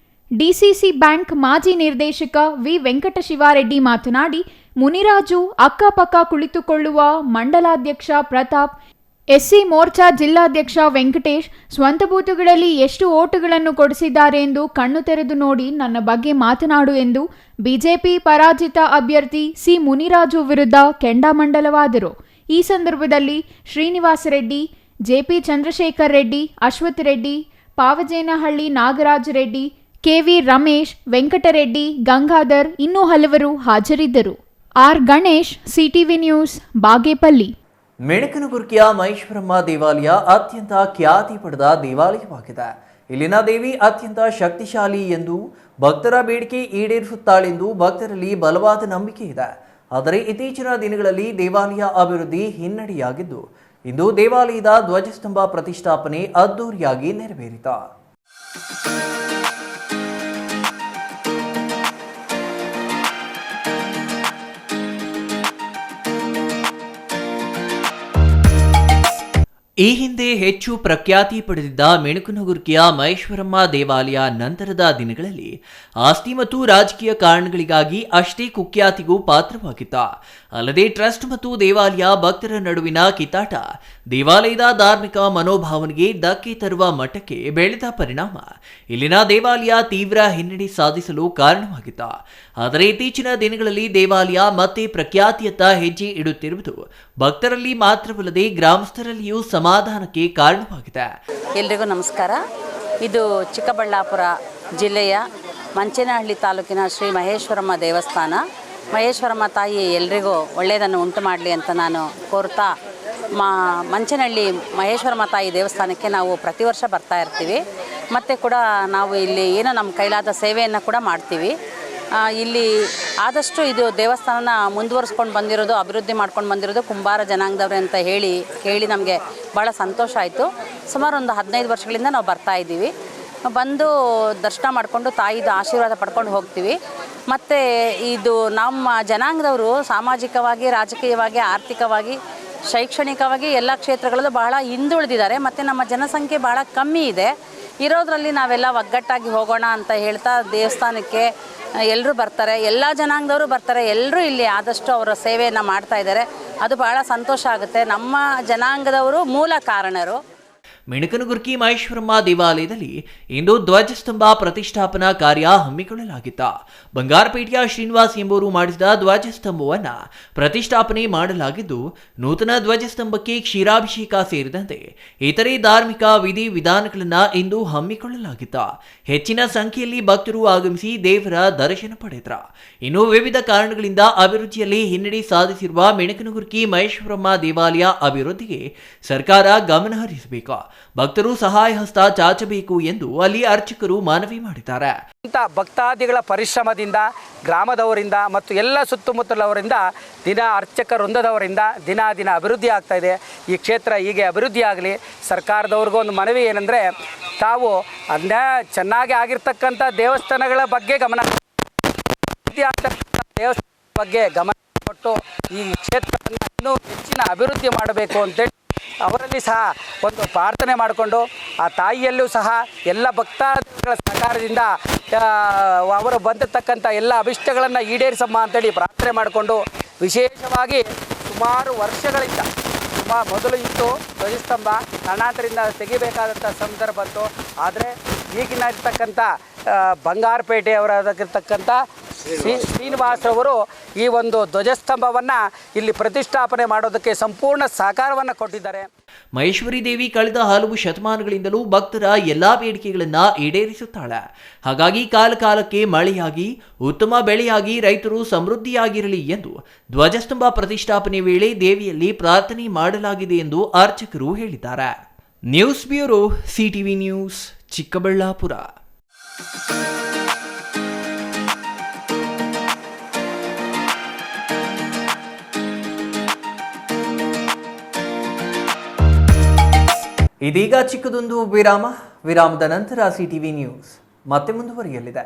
ಡಿಸಿಸಿ ಬ್ಯಾಂಕ್ ಮಾಜಿ ನಿರ್ದೇಶಕ ವಿ ವೆಂಕಟಶಿವಾರೆಡ್ಡಿ ಮಾತನಾಡಿ, ಮುನಿರಾಜು ಅಕ್ಕಪಕ್ಕ ಕುಳಿತುಕೊಳ್ಳುವ ಮಂಡಲಾಧ್ಯಕ್ಷ ಪ್ರತಾಪ್, ಎಸ್ಸಿ ಮೋರ್ಚಾ ಜಿಲ್ಲಾಧ್ಯಕ್ಷ ವೆಂಕಟೇಶ್ ಸ್ವಂತ ಬೂತುಗಳಲ್ಲಿ ಎಷ್ಟು ಓಟುಗಳನ್ನು ಕೊಡಿಸಿದ್ದಾರೆ ಎಂದು ಕಣ್ಣು ತೆರೆದು ನೋಡಿ ನನ್ನ ಬಗ್ಗೆ ಮಾತನಾಡು ಎಂದು ಬಿಜೆಪಿ ಪರಾಜಿತ ಅಭ್ಯರ್ಥಿ ಸಿ ಮುನಿರಾಜು ವಿರುದ್ಧ ಕೆಂಡಾಮಂಡಲವಾದರು. ಈ ಸಂದರ್ಭದಲ್ಲಿ ಶ್ರೀನಿವಾಸ ರೆಡ್ಡಿ, ಜೆಪಿ ಚಂದ್ರಶೇಖರ್ ರೆಡ್ಡಿ, ಅಶ್ವಥ್ ರೆಡ್ಡಿ, ಪಾವಜೇನಹಳ್ಳಿ ನಾಗರಾಜ್ ರೆಡ್ಡಿ, ಕೆವಿ ರಮೇಶ್, ವೆಂಕಟರೆಡ್ಡಿ, ಗಂಗಾಧರ್ ಇನ್ನೂ ಹಲವರು ಹಾಜರಿದ್ದರು. R Ganesh, CTV news, Bagepalli. ಮೆಣಕನಗುರ್ಕಿಯ ಮಹೇಶ್ವರಮ್ಮ ದೇವಾಲಯ ಅತ್ಯಂತ ಖ್ಯಾತಿ ಪಡೆದ ದೇವಾಲಯವಾಗಿದೆ. ಇಲ್ಲಿನ ದೇವಿ ಅತ್ಯಂತ ಶಕ್ತಿಶಾಲಿ ಎಂದು ಭಕ್ತರ ಬೇಡಿಕೆ ಈಡೇರಿಸುತ್ತಾಳೆಂದು ಭಕ್ತರಲ್ಲಿ ಬಲವಾದ ನಂಬಿಕೆ ಇದೆ. ಆದರೆ ಇತ್ತೀಚಿನ ದಿನಗಳಲ್ಲಿ ದೇವಾಲಯ ಅಭಿವೃದ್ಧಿ ಹಿನ್ನಡೆಯಾಗಿದ್ದು, ಇಂದು ದೇವಾಲಯದ ಧ್ವಜಸ್ತಂಭ ಪ್ರತಿಷ್ಠಾಪನೆ ಅದ್ದೂರಿಯಾಗಿ ನೆರವೇರಿತು. ಈ ಹಿಂದೆ ಹೆಚ್ಚು ಪ್ರಖ್ಯಾತಿ ಪಡೆದಿದ್ದ ಮೆಣಕನಗುರ್ಕಿಯ ಮಹೇಶ್ವರಮ್ಮ ದೇವಾಲಯ ನಂತರದ ದಿನಗಳಲ್ಲಿ ಆಸ್ತಿ ಮತ್ತು ರಾಜಕೀಯ ಕಾರಣಗಳಿಗಾಗಿ ಅಷ್ಟೇ ಕುಖ್ಯಾತಿಗೂ ಪಾತ್ರವಾಗಿತ್ತು. ಅಲ್ಲದೆ ಟ್ರಸ್ಟ್ ಮತ್ತು ದೇವಾಲಯ ಭಕ್ತರ ನಡುವಿನ ಕಿತ್ತಾಟ ದೇವಾಲಯದ ಧಾರ್ಮಿಕ ಮನೋಭಾವನೆಗೆ ಧಕ್ಕೆ ತರುವ ಮಟ್ಟಕ್ಕೆ ಬೆಳೆದ ಪರಿಣಾಮ ಇಲ್ಲಿನ ದೇವಾಲಯ ತೀವ್ರ ಹಿನ್ನಡೆ ಸಾಧಿಸಲು ಕಾರಣವಾಗಿತ್ತು. ಆದರೆ ಇತ್ತೀಚಿನ ದಿನಗಳಲ್ಲಿ ದೇವಾಲಯ ಮತ್ತೆ ಪ್ರಖ್ಯಾತಿಯತ್ತ ಹೆಜ್ಜೆ ಇಡುತ್ತಿರುವುದು ಭಕ್ತರಲ್ಲಿ ಮಾತ್ರವಲ್ಲದೆ ಗ್ರಾಮಸ್ಥರಲ್ಲಿಯೂ ಸಮಾಧಾನಕ್ಕೆ ಕಾರಣವಾಗಿದೆ. ಎಲ್ರಿಗೂ ನಮಸ್ಕಾರ. ಇದು ಚಿಕ್ಕಬಳ್ಳಾಪುರ ಜಿಲ್ಲೆಯ ಮಂಚೇನಹಳ್ಳಿ ತಾಲೂಕಿನ ಶ್ರೀ ಮಹೇಶ್ವರಮ್ಮ ದೇವಸ್ಥಾನ. ಮಹೇಶ್ವರಮ್ಮ ತಾಯಿ ಎಲ್ರಿಗೂ ಒಳ್ಳೆಯದನ್ನು ಉಂಟು ಮಾಡಲಿ ಅಂತ ನಾನು ಕೋರ್ತಾ, ಮಂಚೇನಹಳ್ಳಿ ಮಹೇಶ್ವರಮ್ಮ ತಾಯಿ ದೇವಸ್ಥಾನಕ್ಕೆ ನಾವು ಪ್ರತಿ ವರ್ಷ ಬರ್ತಾ ಇರ್ತೀವಿ. ಮತ್ತು ಕೂಡ ನಾವು ಇಲ್ಲಿ ಏನೋ ನಮ್ಮ ಕೈಲಾದ ಸೇವೆಯನ್ನು ಕೂಡ ಮಾಡ್ತೀವಿ. ಇಲ್ಲಿ ಆದಷ್ಟು ಇದು ದೇವಸ್ಥಾನನ ಮುಂದುವರಿಸ್ಕೊಂಡು ಬಂದಿರೋದು, ಅಭಿವೃದ್ಧಿ ಮಾಡ್ಕೊಂಡು ಬಂದಿರೋದು ಕುಂಬಾರ ಜನಾಂಗದವ್ರೆ ಅಂತ ಕೇಳಿ ನಮಗೆ ಭಾಳ ಸಂತೋಷ ಆಯಿತು. ಸುಮಾರು ಒಂದು 15 ವರ್ಷಗಳಿಂದ ನಾವು ಬರ್ತಾ ಇದ್ದೀವಿ. ಬಂದು ದರ್ಶನ ಮಾಡಿಕೊಂಡು ತಾಯಿದ ಆಶೀರ್ವಾದ ಪಡ್ಕೊಂಡು ಹೋಗ್ತೀವಿ. ಮತ್ತು ಇದು ನಮ್ಮ ಜನಾಂಗದವರು ಸಾಮಾಜಿಕವಾಗಿ, ರಾಜಕೀಯವಾಗಿ, ಆರ್ಥಿಕವಾಗಿ, ಶೈಕ್ಷಣಿಕವಾಗಿ ಎಲ್ಲ ಕ್ಷೇತ್ರಗಳಲ್ಲೂ ಬಹಳ ಹಿಂದುಳಿದಿದ್ದಾರೆ. ಮತ್ತು ನಮ್ಮ ಜನಸಂಖ್ಯೆ ಭಾಳ ಕಮ್ಮಿ ಇದೆ. ಇರೋದರಲ್ಲಿ ನಾವೆಲ್ಲ ಒಗ್ಗಟ್ಟಾಗಿ ಹೋಗೋಣ ಅಂತ ಹೇಳ್ತಾ ದೇವಸ್ಥಾನಕ್ಕೆ ಎಲ್ಲರೂ ಬರ್ತಾರೆ, ಎಲ್ಲ ಜನಾಂಗದವರು ಬರ್ತಾರೆ. ಎಲ್ಲರೂ ಇಲ್ಲಿ ಆದಷ್ಟು ಅವರ ಸೇವೆಯನ್ನು ಮಾಡ್ತಾ ಇದ್ದಾರೆ. ಅದು ಭಾಳ ಸಂತೋಷ ಆಗುತ್ತೆ. ನಮ್ಮ ಜನಾಂಗದವರು ಮೂಲ ಕಾರಣರು. ಮೆಣಕನಗುರ್ಕಿ ಮಹೇಶ್ವರಮ್ಮ ದೇವಾಲಯದಲ್ಲಿ ಇಂದು ಧ್ವಜಸ್ತಂಭ ಪ್ರತಿಷ್ಠಾಪನಾ ಕಾರ್ಯ ಹಮ್ಮಿಕೊಳ್ಳಲಾಗಿತ್ತು. ಬಂಗಾರಪೇಟೆಯ ಶ್ರೀನಿವಾಸ್ ಎಂಬುವರು ಮಾಡಿಸಿದ ಧ್ವಜಸ್ತಂಭವನ್ನು ಪ್ರತಿಷ್ಠಾಪನೆ ಮಾಡಲಾಗಿದ್ದು, ನೂತನ ಧ್ವಜಸ್ತಂಭಕ್ಕೆ ಕ್ಷೀರಾಭಿಷೇಕ ಸೇರಿದಂತೆ ಇತರೆ ಧಾರ್ಮಿಕ ವಿಧಿ ವಿಧಾನಗಳನ್ನು ಇಂದು ಹಮ್ಮಿಕೊಳ್ಳಲಾಗಿತ್ತು. ಹೆಚ್ಚಿನ ಸಂಖ್ಯೆಯಲ್ಲಿ ಭಕ್ತರು ಆಗಮಿಸಿ ದೇವರ ದರ್ಶನ ಪಡೆದರು. ಇನ್ನು ವಿವಿಧ ಕಾರಣಗಳಿಂದ ಅಭಿವೃದ್ಧಿಯಲ್ಲಿ ಹಿನ್ನಡೆ ಸಾಧಿಸಿರುವ ಮೆಣಕನಗುರ್ಕಿ ಮಹೇಶ್ವರಮ್ಮ ದೇವಾಲಯ ಅಭಿವೃದ್ಧಿಗೆ ಸರ್ಕಾರ ಗಮನ ಹರಿಸಬೇಕು, ಭಕ್ತರು ಸಹಾಯ ಹಸ್ತ ಚಾಚಬೇಕು ಎಂದು ಅಲ್ಲಿ ಅರ್ಚಕರು ಮನವಿ ಮಾಡಿದ್ದಾರೆ. ಭಕ್ತಾದಿಗಳ ಪರಿಶ್ರಮದಿಂದ, ಗ್ರಾಮದವರಿಂದ ಮತ್ತು ಎಲ್ಲ ಸುತ್ತಮುತ್ತಲವರಿಂದ, ಅರ್ಚಕ ವೃಂದದವರಿಂದ ದಿನ ಅಭಿವೃದ್ಧಿ ಆಗ್ತಾ ಇದೆ. ಈ ಕ್ಷೇತ್ರ ಹೀಗೆ ಅಭಿವೃದ್ಧಿ ಆಗಲಿ. ಸರ್ಕಾರದವ್ರಿಗೂ ಒಂದು ಮನವಿ ಏನಂದರೆ, ತಾವು ಚೆನ್ನಾಗಿ ಆಗಿರ್ತಕ್ಕಂಥ ದೇವಸ್ಥಾನಗಳ ಬಗ್ಗೆ ಗಮನ ಕೊಟ್ಟು ಈ ಕ್ಷೇತ್ರವನ್ನು ಇನ್ನೂ ಹೆಚ್ಚಿನ ಅಭಿವೃದ್ಧಿ ಮಾಡಬೇಕು ಅಂತೇಳಿ ಅವರಲ್ಲಿ ಸಹ ಒಂದು ಪ್ರಾರ್ಥನೆ ಮಾಡಿಕೊಂಡು, ಆ ತಾಯಿಯಲ್ಲೂ ಸಹ ಎಲ್ಲ ಭಕ್ತಾದಿಗಳ ಸಹಕಾರದಿಂದ ಅವರು ಬಂದಿರತಕ್ಕಂಥ ಎಲ್ಲ ಅಭಿಷ್ಟಗಳನ್ನು ಈಡೇರಿಸಮ್ಮ ಅಂತೇಳಿ ಪ್ರಾರ್ಥನೆ ಮಾಡಿಕೊಂಡು, ವಿಶೇಷವಾಗಿ ಸುಮಾರು ವರ್ಷಗಳಿಂದ ಮೊದಲು ಇತ್ತು ಧ್ವಜಸ್ತಂಭ, ಕಾರಣಾಂತರದಿಂದ ತೆಗಿಬೇಕಾದಂಥ ಸಂದರ್ಭ ಬಂತು. ಆದರೆ ಈಗಿನ ಇರ್ತಕ್ಕಂಥ ಬಂಗಾರಪೇಟೆಯವರಾಗಿರ್ತಕ್ಕಂಥ ಶ್ರೀನಿವಾಸರವರು ಈ ಒಂದು ಧ್ವಜಸ್ತಂಭವನ್ನು ಇಲ್ಲಿ ಪ್ರತಿಷ್ಠಾಪನೆ ಮಾಡೋದಕ್ಕೆ ಸಂಪೂರ್ಣ ಸಹಕಾರವನ್ನು ಕೊಟ್ಟಿದ್ದಾರೆ. ಮಹೇಶ್ವರಿ ದೇವಿ ಕಳೆದ ಹಲವು ಶತಮಾನಗಳಿಂದಲೂ ಭಕ್ತರ ಎಲ್ಲಾ ಬೇಡಿಕೆಗಳನ್ನ ಈಡೇರಿಸುತ್ತಾಳೆ. ಹಾಗಾಗಿ ಕಾಲಕ್ಕೆ ಮಳೆಯಾಗಿ ಉತ್ತಮ ಬೆಳೆಯಾಗಿ ರೈತರು ಸಮೃದ್ಧಿಯಾಗಿರಲಿ ಎಂದು ಧ್ವಜಸ್ತಂಭ ಪ್ರತಿಷ್ಠಾಪನೆ ವೇಳೆ ದೇವಿಯಲ್ಲಿ ಪ್ರಾರ್ಥನೆ ಮಾಡಲಾಗಿದೆ ಎಂದು ಅರ್ಚಕರು ಹೇಳಿದ್ದಾರೆ. News bureau CTV news Chikkaballapur. ಇದೀಗ ಚಿಕ್ಕದೊಂದು ವಿರಾಮದ ನಂತರ ಸಿಟಿವಿ ನ್ಯೂಸ್ ಮತ್ತೆ ಮುಂದುವರಿಯಲಿದೆ.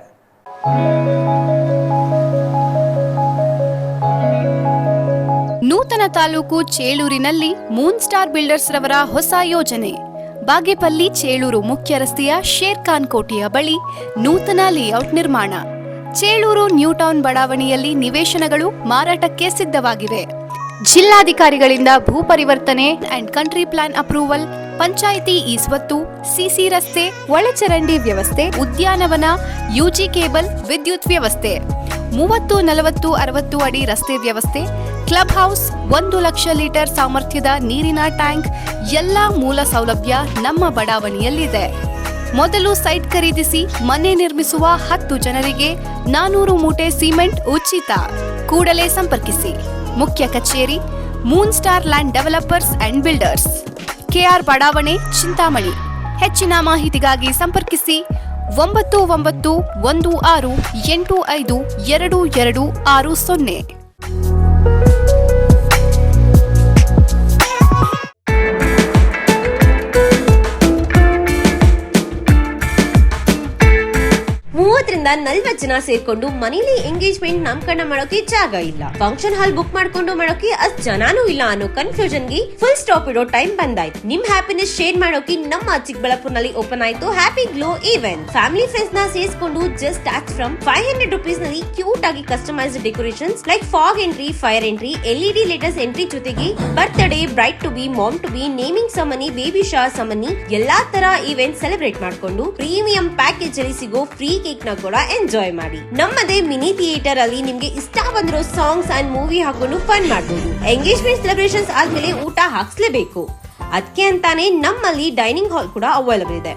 ನೂತನ ತಾಲೂಕು ಚೇಳೂರಿನಲ್ಲಿ ಮೂನ್ ಸ್ಟಾರ್ ಬಿಲ್ಡರ್ಸ್ ರವರ ಹೊಸ ಯೋಜನೆ. ಬಾಗೇಪಲ್ಲಿ ಚೇಳೂರು ಮುಖ್ಯ ರಸ್ತೆಯ ಶೇರ್ ಖಾನ್ ಕೋಟೆಯ ಬಳಿ ನೂತನ ಲೇಔಟ್ ನಿರ್ಮಾಣ. ಚೇಳೂರು ನ್ಯೂ ಟೌನ್ ಬಡಾವಣೆಯಲ್ಲಿ ನಿವೇಶನಗಳು ಮಾರಾಟಕ್ಕೆ ಸಿದ್ಧವಾಗಿವೆ. ಜಿಲ್ಲಾಧಿಕಾರಿಗಳಿಂದ ಭೂ ಪರಿವರ್ತನೆ and country plan approval, panchayat ಈಸ್ವತ್ತು, ಸಿಸಿ ರಸ್ತೆ, ಒಳಚರಂಡಿ ವ್ಯವಸ್ಥೆ, ಉದ್ಯಾನವನ, ಯುಜಿ ಕೇಬಲ್, ವಿದ್ಯುತ್ ವ್ಯವಸ್ಥೆ, 30, 40, 60 ಅಡಿ ರಸ್ತೆ ವ್ಯವಸ್ಥೆ, ಕ್ಲಬ್ ಹೌಸ್, 1 ಲಕ್ಷ ಲೀಟರ್ ಸಾಮರ್ಥ್ಯದ ನೀರಿನ ಟ್ಯಾಂಕ್, ಎಲ್ಲಾ ಮೂಲ ಸೌಲಭ್ಯ ನಮ್ಮ ಬಡಾವಣೆಯಲ್ಲಿದೆ. ಮೊದಲು ಸೈಟ್ ಖರೀದಿಸಿ ಮನೆ ನಿರ್ಮಿಸುವ 10 ಜನರಿಗೆ 400 ಮೂಟೆ ಸಿಮೆಂಟ್ ಉಚಿತ. ಕೂಡಲೇ ಸಂಪರ್ಕಿಸಿ. ಮುಖ್ಯ ಕಚೇರಿ, moon star land developers and builders, KR ಬಡಾವಣೆ, ಚಿಂತಾಮಣಿ. ಹೆಚ್ಚಿನ ಮಾಹಿತಿಗಾಗಿ ಸಂಪರ್ಕಿಸಿ 9916852260. ರಿಂದ 40 ಜನ ಸೇರ್ಕೊಂಡು ಮನೇಲಿ ಎಂಗೇಜ್ಮೆಂಟ್ ನಾಮಕರಣ ಮಾಡೋಕೆ ಜಾಗ ಇಲ್ಲ, ಫಂಕ್ಷನ್ ಹಾಲ್ ಬುಕ್ ಮಾಡ್ಕೊಂಡು ಮಾಡೋಕೆ ಅಷ್ಟ್ ಜನಾನೂ ಇಲ್ಲ ಅನ್ನೋ ಕನ್ಫ್ಯೂಷನ್ ಗೆ ಫುಲ್ ಸ್ಟಾಪ್ ಇಡೋ ಟೈಮ್ ಬಂದಾಯ್ತು. ನಿಮ್ ಹ್ಯಾಪಿನೆಸ್ ಶೇರ್ ಮಾಡೋಕೆ ನಮ್ಮ ಚಿಕ್ಕಬಳ್ಳಾಪುರನಲ್ಲಿ ಓಪನ್ ಆಯ್ತು happy glow event. Family friends ನ ಸೇರಿಸಿಕೊಂಡು ಜಸ್ಟ್ ಸ್ಟಾರ್ಟ್ ಫ್ರಮ್ 500 ರೂಪೀಸ್ ನಲ್ಲಿ ಕ್ಯೂಟ್ ಆಗಿ customised decorations like fog entry, fire entry, LED latest entry ಜೊತೆಗೆ birthday, bride to be, mom to be, naming ceremony, baby shower ceremony ಎಲ್ಲಾ ತರ event celebrate ಮಾಡ್ಕೊಂಡು premium package ಅಲ್ಲಿ ಸಿಗೋ free cake ನ ಕೂಡ ಎಂಜಾಯ್ ಮಾಡಿ. ನಮ್ಮದೇ ಮಿನಿ ಥಿಯೇಟರ್ ಅಲ್ಲಿ ನಿಮ್ಗೆ ಇಷ್ಟ ಬಂದಿರೋ ಸಾಂಗ್ಸ್ ಅಂಡ್ ಮೂವಿ ಹಾಕೊಂಡು ಫನ್ ಮಾಡಬಹುದು. ಎಂಗೇಜ್ಮೆಂಟ್ ಸೆಲೆಬ್ರೇಷನ್ಸ್ ಆದ್ಮೇಲೆ ಊಟ ಹಾಕ್ಸ್ಲೇಬೇಕು. ಅದಕ್ಕೆ ಅಂತಾನೆ ನಮ್ಮಲ್ಲಿ ಡೈನಿಂಗ್ ಹಾಲ್ ಕೂಡ ಅವೈಲೇಬಲ್ ಇದೆ.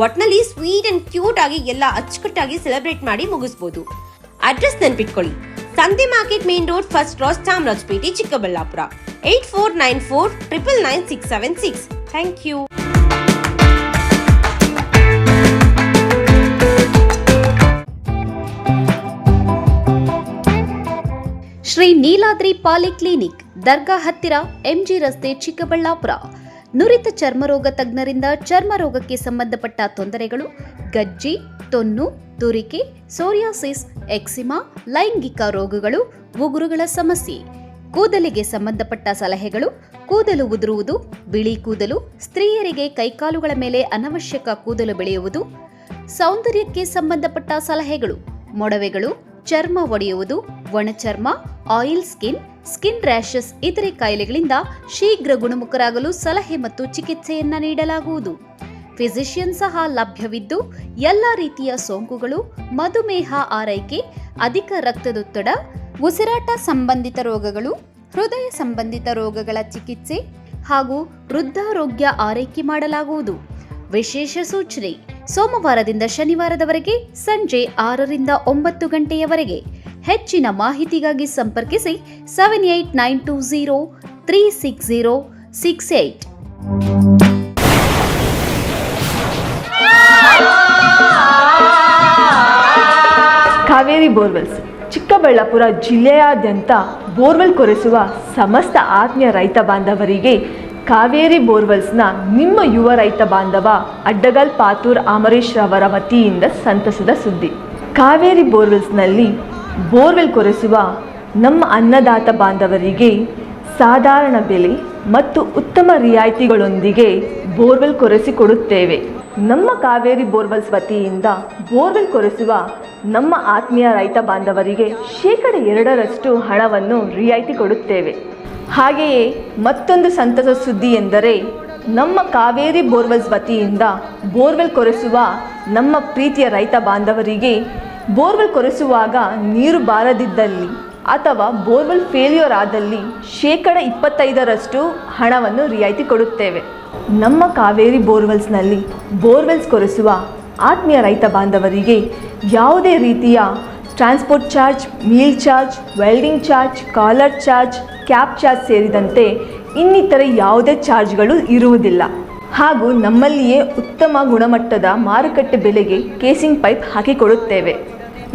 ಒಟ್ನಲ್ಲಿ ಸ್ವೀಟ್ ಅಂಡ್ ಕ್ಯೂಟ್ ಆಗಿ ಎಲ್ಲ ಅಚ್ಚುಕಟ್ಟಾಗಿ ಸೆಲೆಬ್ರೇಟ್ ಮಾಡಿ ಮುಗಿಸಬಹುದು. ಅಡ್ರೆಸ್ ನೆನ್ಪಿಟ್ಕೊಳ್ಳಿ, ಸಂತೆ market main road, first cross, Chamarajapete, Chikkaballapur. 8494999676. Thank you. Shri Neeladri polyclinic, ದರ್ಗಾ ಹತ್ತಿರ, MG ರಸ್ತೆ, ಚಿಕ್ಕಬಳ್ಳಾಪುರ. ನುರಿತ ಚರ್ಮರೋಗ ತಜ್ಞರಿಂದ ಚರ್ಮರೋಗಕ್ಕೆ ಸಂಬಂಧಪಟ್ಟ ತೊಂದರೆಗಳು, ಗಜ್ಜಿ, ತೊನ್ನು, ತುರಿಕೆ, ಸೋರಿಯಾಸಿಸ್, ಎಕ್ಸಿಮಾ, ಲೈಂಗಿಕ ರೋಗಗಳು, ಉಗುರುಗಳ ಸಮಸ್ಯೆ, ಕೂದಲಿಗೆ ಸಂಬಂಧಪಟ್ಟ ಸಲಹೆಗಳು, ಕೂದಲು ಉದುರುವುದು, ಬಿಳಿ ಕೂದಲು, ಸ್ತ್ರೀಯರಿಗೆ ಕೈಕಾಲುಗಳ ಮೇಲೆ ಅನವಶ್ಯಕ ಕೂದಲು ಬೆಳೆಯುವುದು, ಸೌಂದರ್ಯಕ್ಕೆ ಸಂಬಂಧಪಟ್ಟ ಸಲಹೆಗಳು, ಮೊಡವೆಗಳು, ಚರ್ಮ ಒಡೆಯುವುದು, ಒಣಚರ್ಮ, ಆಯಿಲ್ ಸ್ಕಿನ್, ಸ್ಕಿನ್ ರ್ಯಾಷಸ್ ಇತರೆ ಕಾಯಿಲೆಗಳಿಂದ ಶೀಘ್ರ ಗುಣಮುಖರಾಗಲು ಸಲಹೆ ಮತ್ತು ಚಿಕಿತ್ಸೆಯನ್ನ ನೀಡಲಾಗುವುದು. ಫಿಸಿಷಿಯನ್ ಸಹ ಲಭ್ಯವಿದ್ದು ಎಲ್ಲ ರೀತಿಯ ಸೋಂಕುಗಳು, ಮಧುಮೇಹ ಆರೈಕೆ, ಅಧಿಕ ರಕ್ತದೊತ್ತಡ, ಉಸಿರಾಟ ಸಂಬಂಧಿತ ರೋಗಗಳು, ಹೃದಯ ಸಂಬಂಧಿತ ರೋಗಗಳ ಚಿಕಿತ್ಸೆ ಹಾಗೂ ವೃದ್ಧಾರೋಗ್ಯ ಆರೈಕೆ ಮಾಡಲಾಗುವುದು. ವಿಶೇಷ ಸೂಚನೆ: ಸೋಮವಾರದಿಂದ ಶನಿವಾರದವರೆಗೆ ಸಂಜೆ 6 ರಿಂದ 9 ಗಂಟೆಯವರೆಗೆ. ಹೆಚ್ಚಿನ ಮಾಹಿತಿಗಾಗಿ ಸಂಪರ್ಕಿಸಿ 7892036068. ಕಾವೇರಿ ಬೋರ್ವೆಲ್ಸ್ ಚಿಕ್ಕಬಳ್ಳಾಪುರ ಜಿಲ್ಲೆಯಾದ್ಯಂತ ಬೋರ್ವೆಲ್ ಕೊರೆಸುವ ಸಮಸ್ತ ಆತ್ಮೀಯ ರೈತ ಬಾಂಧವರಿಗೆ ಕಾವೇರಿ ಬೋರ್ವೆಲ್ಸ್ನ ನಿಮ್ಮ ಯುವ ರೈತ ಬಾಂಧವ ಅಡ್ಡಗಲ್ ಪಾತೂರ್ ಅಮರೀಶ್ ರವರ ವತಿಯಿಂದ ಸಂತಸದ ಸುದ್ದಿ. ಕಾವೇರಿ ಬೋರ್ವೆಲ್ಸ್ನಲ್ಲಿ ಬೋರ್ವೆಲ್ ಕೊರೆಸುವ ನಮ್ಮ ಅನ್ನದಾತ ಬಾಂಧವರಿಗೆ ಸಾಧಾರಣ ಬೆಲೆ ಮತ್ತು ಉತ್ತಮ ರಿಯಾಯಿತಿಗಳೊಂದಿಗೆ ಬೋರ್ವೆಲ್ ಕೊರೆಸಿಕೊಡುತ್ತೇವೆ. ನಮ್ಮ ಕಾವೇರಿ ಬೋರ್ವೆಲ್ಸ್ ವತಿಯಿಂದ ಬೋರ್ವೆಲ್ ಕೊರೆಸುವ ನಮ್ಮ ಆತ್ಮೀಯ ರೈತ ಬಾಂಧವರಿಗೆ 2% ಹಣವನ್ನು ರಿಯಾಯಿತಿ ಕೊಡುತ್ತೇವೆ. ಹಾಗೆಯೇ ಮತ್ತೊಂದು ಸಂತಸ ಸುದ್ದಿ ಎಂದರೆ ನಮ್ಮ ಕಾವೇರಿ ಬೋರ್ವೆಲ್ಸ್ ವತಿಯಿಂದ ಬೋರ್ವೆಲ್ ಕೊರೆಸುವ ನಮ್ಮ ಪ್ರೀತಿಯ ರೈತ ಬಾಂಧವರಿಗೆ ಬೋರ್ವೆಲ್ ಕೊರೆಸುವಾಗ ನೀರು ಬಾರದಿದ್ದಲ್ಲಿ ಅಥವಾ ಬೋರ್ವೆಲ್ ಫೇಲ್ಯೂರ್ ಆದಲ್ಲಿ 25% ಹಣವನ್ನು ರಿಯಾಯಿತಿ ಕೊಡುತ್ತೇವೆ. ನಮ್ಮ ಕಾವೇರಿ ಬೋರ್ವೆಲ್ಸ್ನಲ್ಲಿ ಬೋರ್ವೆಲ್ಸ್ ಕೊರೆಸುವ ಆತ್ಮೀಯ ರೈತ ಬಾಂಧವರಿಗೆ ಯಾವುದೇ ರೀತಿಯ transport charge, meal charge, welding charge, caller charge, cab charge ಸೇರಿದಂತೆ ಇನ್ನಿತರೆ ಯಾವುದೇ ಚಾರ್ಜ್ಗಳು ಇರುವುದಿಲ್ಲ. ಹಾಗೂ ನಮ್ಮಲ್ಲಿಯೇ ಉತ್ತಮ ಗುಣಮಟ್ಟದ ಮಾರುಕಟ್ಟೆ ಬೆಲೆಗೆ ಕೇಸಿಂಗ್ ಪೈಪ್ ಹಾಕಿಕೊಡುತ್ತೇವೆ.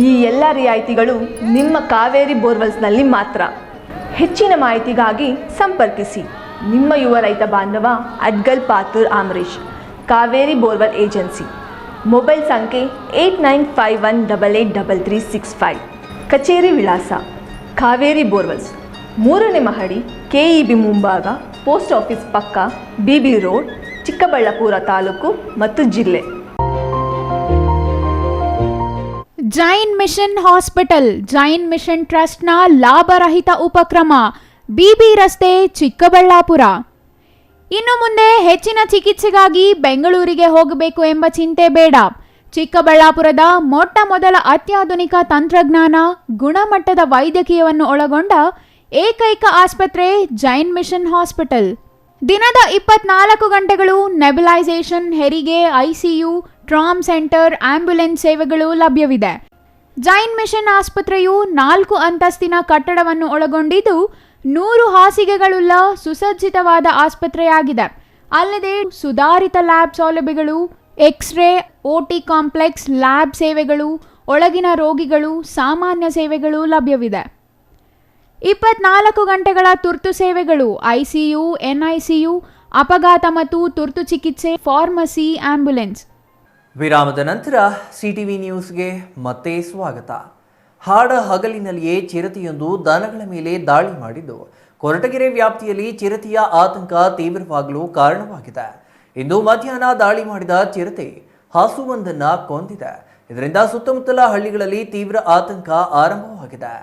ಈ ಎಲ್ಲ ರಿಯಾಯಿತಿಗಳು ನಿಮ್ಮ ಕಾವೇರಿ ಬೋರ್ವೆಲ್ಸ್ನಲ್ಲಿ ಮಾತ್ರ. ಹೆಚ್ಚಿನ ಮಾಹಿತಿಗಾಗಿ ಸಂಪರ್ಕಿಸಿ ನಿಮ್ಮ ಯುವ ರೈತ ಬಾಂಧವ ಅಡ್ಗಲ್ Pathur ಆಮರೇಶ್, Kaveri borewell agency. Mobile ಸಂಖ್ಯೆ 8951883365. ಕಚೇರಿ ವಿಳಾಸ ಕಾವೇರಿ ಬೋರ್ವೆಲ್ಸ್, 3ನೇ ಮಹಡಿ, KEB ಮುಂಭಾಗ, ಪೋಸ್ಟ್ ಆಫೀಸ್ ಪಕ್ಕ, BB ರೋಡ್, ಚಿಕ್ಕಬಳ್ಳಾಪುರ ತಾಲೂಕು ಮತ್ತು ಜಿಲ್ಲೆ. Jain mission hospital, Jain mission ಟ್ರಸ್ಟ್ನ ಲಾಭರಹಿತ ಉಪಕ್ರಮ, BB ರಸ್ತೆ, ಚಿಕ್ಕಬಳ್ಳಾಪುರ. ಇನ್ನು ಮುಂದೆ ಹೆಚ್ಚಿನ ಚಿಕಿತ್ಸೆಗಾಗಿ ಬೆಂಗಳೂರಿಗೆ ಹೋಗಬೇಕು ಎಂಬ ಚಿಂತೆ ಬೇಡ. ಚಿಕ್ಕಬಳ್ಳಾಪುರದ ಮೊಟ್ಟ ಮೊದಲ ಅತ್ಯಾಧುನಿಕ ತಂತ್ರಜ್ಞಾನ, ಗುಣಮಟ್ಟದ ವೈದ್ಯಕೀಯವನ್ನು ಒಳಗೊಂಡ ಏಕೈಕ ಆಸ್ಪತ್ರೆ ಜೈನ್ ಮಿಷನ್ ಹಾಸ್ಪಿಟಲ್. ದಿನದ 24 ಗಂಟೆಗಳು ನೆಬುಲೈಸೇಷನ್, ಹೆರಿಗೆ, ICU, ಟ್ರಾಮ್ ಸೆಂಟರ್, ಆಂಬ್ಯುಲೆನ್ಸ್ ಸೇವೆಗಳು ಲಭ್ಯವಿದೆ. ಜೈನ್ ಮಿಷನ್ ಆಸ್ಪತ್ರೆಯು 4 ಅಂತಸ್ತಿನ ಕಟ್ಟಡವನ್ನು ಒಳಗೊಂಡಿದ್ದು 100 ಹಾಸಿಗೆಗಳುಳ್ಳ ಸುಸಜ್ಜಿತವಾದ ಆಸ್ಪತ್ರೆಯಾಗಿದೆ. ಅಲ್ಲದೆ ಸುಧಾರಿತ ಲ್ಯಾಬ್ ಸೌಲಭ್ಯಗಳು, ಎಕ್ಸ್ರೇ, OT ಕಾಂಪ್ಲೆಕ್ಸ್, ಲ್ಯಾಬ್ ಸೇವೆಗಳು, ಒಳಗಿನ ರೋಗಿಗಳು, ಸಾಮಾನ್ಯ ಸೇವೆಗಳು ಲಭ್ಯವಿದೆ. 24 ಗಂಟೆಗಳ ತುರ್ತು ಸೇವೆಗಳು, ICU, NICU, ಅಪಘಾತ ಮತ್ತು ತುರ್ತು ಚಿಕಿತ್ಸೆ, ಫಾರ್ಮಸಿ, ಆಂಬ್ಯುಲೆನ್ಸ್. ವಿರಾಮದ ನಂತರ CTV ನ್ಯೂಸ್ಗೆ ಮತ್ತೆ ಸ್ವಾಗತ. ಹಾಡ ಹಗಲಿನಲ್ಲಿಯೇ ಚಿರತೆಯೊಂದು ದನಗಳ ಮೇಲೆ ದಾಳಿ ಮಾಡಿದ್ದು ಕೊರಟಗೆರೆ ವ್ಯಾಪ್ತಿಯಲ್ಲಿ ಚಿರತೆಯ ಆತಂಕ ತೀವ್ರವಾಗಲು ಕಾರಣವಾಗಿದೆ. ಇಂದು ಮಧ್ಯಾಹ್ನ ದಾಳಿ ಮಾಡಿದ ಚಿರತೆ ಹಸುವೊಂದನ್ನ ಕೊಂದಿದೆ. ಇದರಿಂದ ಸುತ್ತಮುತ್ತಲ ಹಳ್ಳಿಗಳಲ್ಲಿ ತೀವ್ರ ಆತಂಕ ಆರಂಭವಾಗಿದೆ.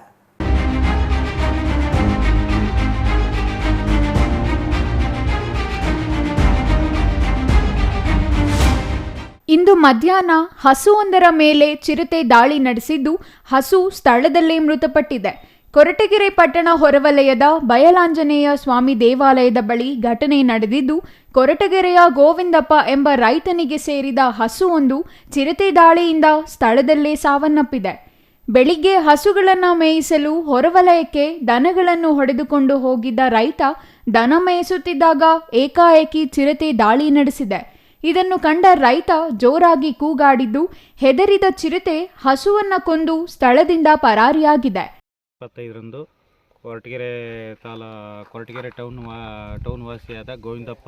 ಇಂದು ಮಧ್ಯಾಹ್ನ ಹಸುವೊಂದರ ಮೇಲೆ ಚಿರತೆ ದಾಳಿ ನಡೆಸಿದ್ದು ಹಸು ಸ್ಥಳದಲ್ಲೇ ಮೃತಪಟ್ಟಿದೆ. ಕೊರಟಗೆರೆ ಪಟ್ಟಣ ಹೊರವಲಯದ ಬಯಲಾಂಜನೇಯ ಸ್ವಾಮಿ ದೇವಾಲಯದ ಬಳಿ ಘಟನೆ ನಡೆದಿದ್ದು, ಕೊರಟಗೆರೆಯ ಗೋವಿಂದಪ್ಪ ಎಂಬ ರೈತನಿಗೆ ಸೇರಿದ ಹಸುವೊಂದು ಚಿರತೆ ದಾಳಿಯಿಂದ ಸ್ಥಳದಲ್ಲೇ ಸಾವನ್ನಪ್ಪಿದೆ. ಬೆಳಿಗ್ಗೆ ಹಸುಗಳನ್ನು ಮೇಯಿಸಲು ಹೊರವಲಯಕ್ಕೆ ದನಗಳನ್ನು ಹೊಡೆದುಕೊಂಡು ಹೋಗಿದ್ದ ರೈತ ದನ ಮೇಯಿಸುತ್ತಿದ್ದಾಗ ಏಕಾಏಕಿ ಚಿರತೆ ದಾಳಿ ನಡೆಸಿದೆ. ಇದನ್ನು ಕಂಡ ರೈತ ಜೋರಾಗಿ ಕೂಗಾಡಿದ್ದು, ಹೆದರಿದ ಚಿರತೆ ಹಸುವನ್ನು ಕೊಂದು ಸ್ಥಳದಿಂದ ಪರಾರಿಯಾಗಿದೆ. 25ರಂದು ಕೊರಟಗೆರೆ ಟೌನ್ ವಾಸಿಯಾದ ಗೋವಿಂದಪ್ಪ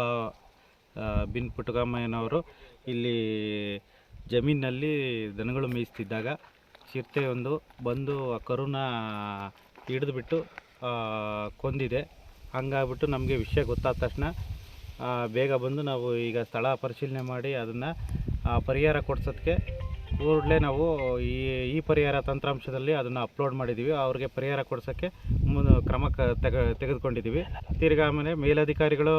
ಬಿನ್ ಪುಟ್ಟಗಮ್ಮಯ್ಯನವರು ಇಲ್ಲಿ ಜಮೀನಿನಲ್ಲಿ ದನಗಳು ಮೇಯಿಸ್ತಿದ್ದಾಗ ಚಿರತೆಯೊಂದು ಬಂದು ಆ ಕರುನ ಹಿಡಿದುಬಿಟ್ಟು ಕೊಂದಿದೆ. ಹಂಗಾಗ್ಬಿಟ್ಟು ನಮಗೆ ವಿಷಯ ಗೊತ್ತಾದ ತಕ್ಷಣ ಬೇಗ ಬಂದು ನಾವು ಈಗ ಸ್ಥಳ ಪರಿಶೀಲನೆ ಮಾಡಿ ಅದನ್ನು ಪರಿಹಾರ ಕೊಡ್ಸೋದಕ್ಕೆ ಕೂಡಲೇ ನಾವು ಈ ಪರಿಹಾರ ತಂತ್ರಾಂಶದಲ್ಲಿ ಅದನ್ನು ಅಪ್ಲೋಡ್ ಮಾಡಿದ್ದೀವಿ. ಅವ್ರಿಗೆ ಪರಿಹಾರ ಕೊಡ್ಸೋಕ್ಕೆ ಕ್ರಮ ತೆಗೆದುಕೊಂಡಿದ್ದೀವಿ. ತಿರ್ಗಾ ಆಮೇಲೆ ಮೇಲಧಿಕಾರಿಗಳು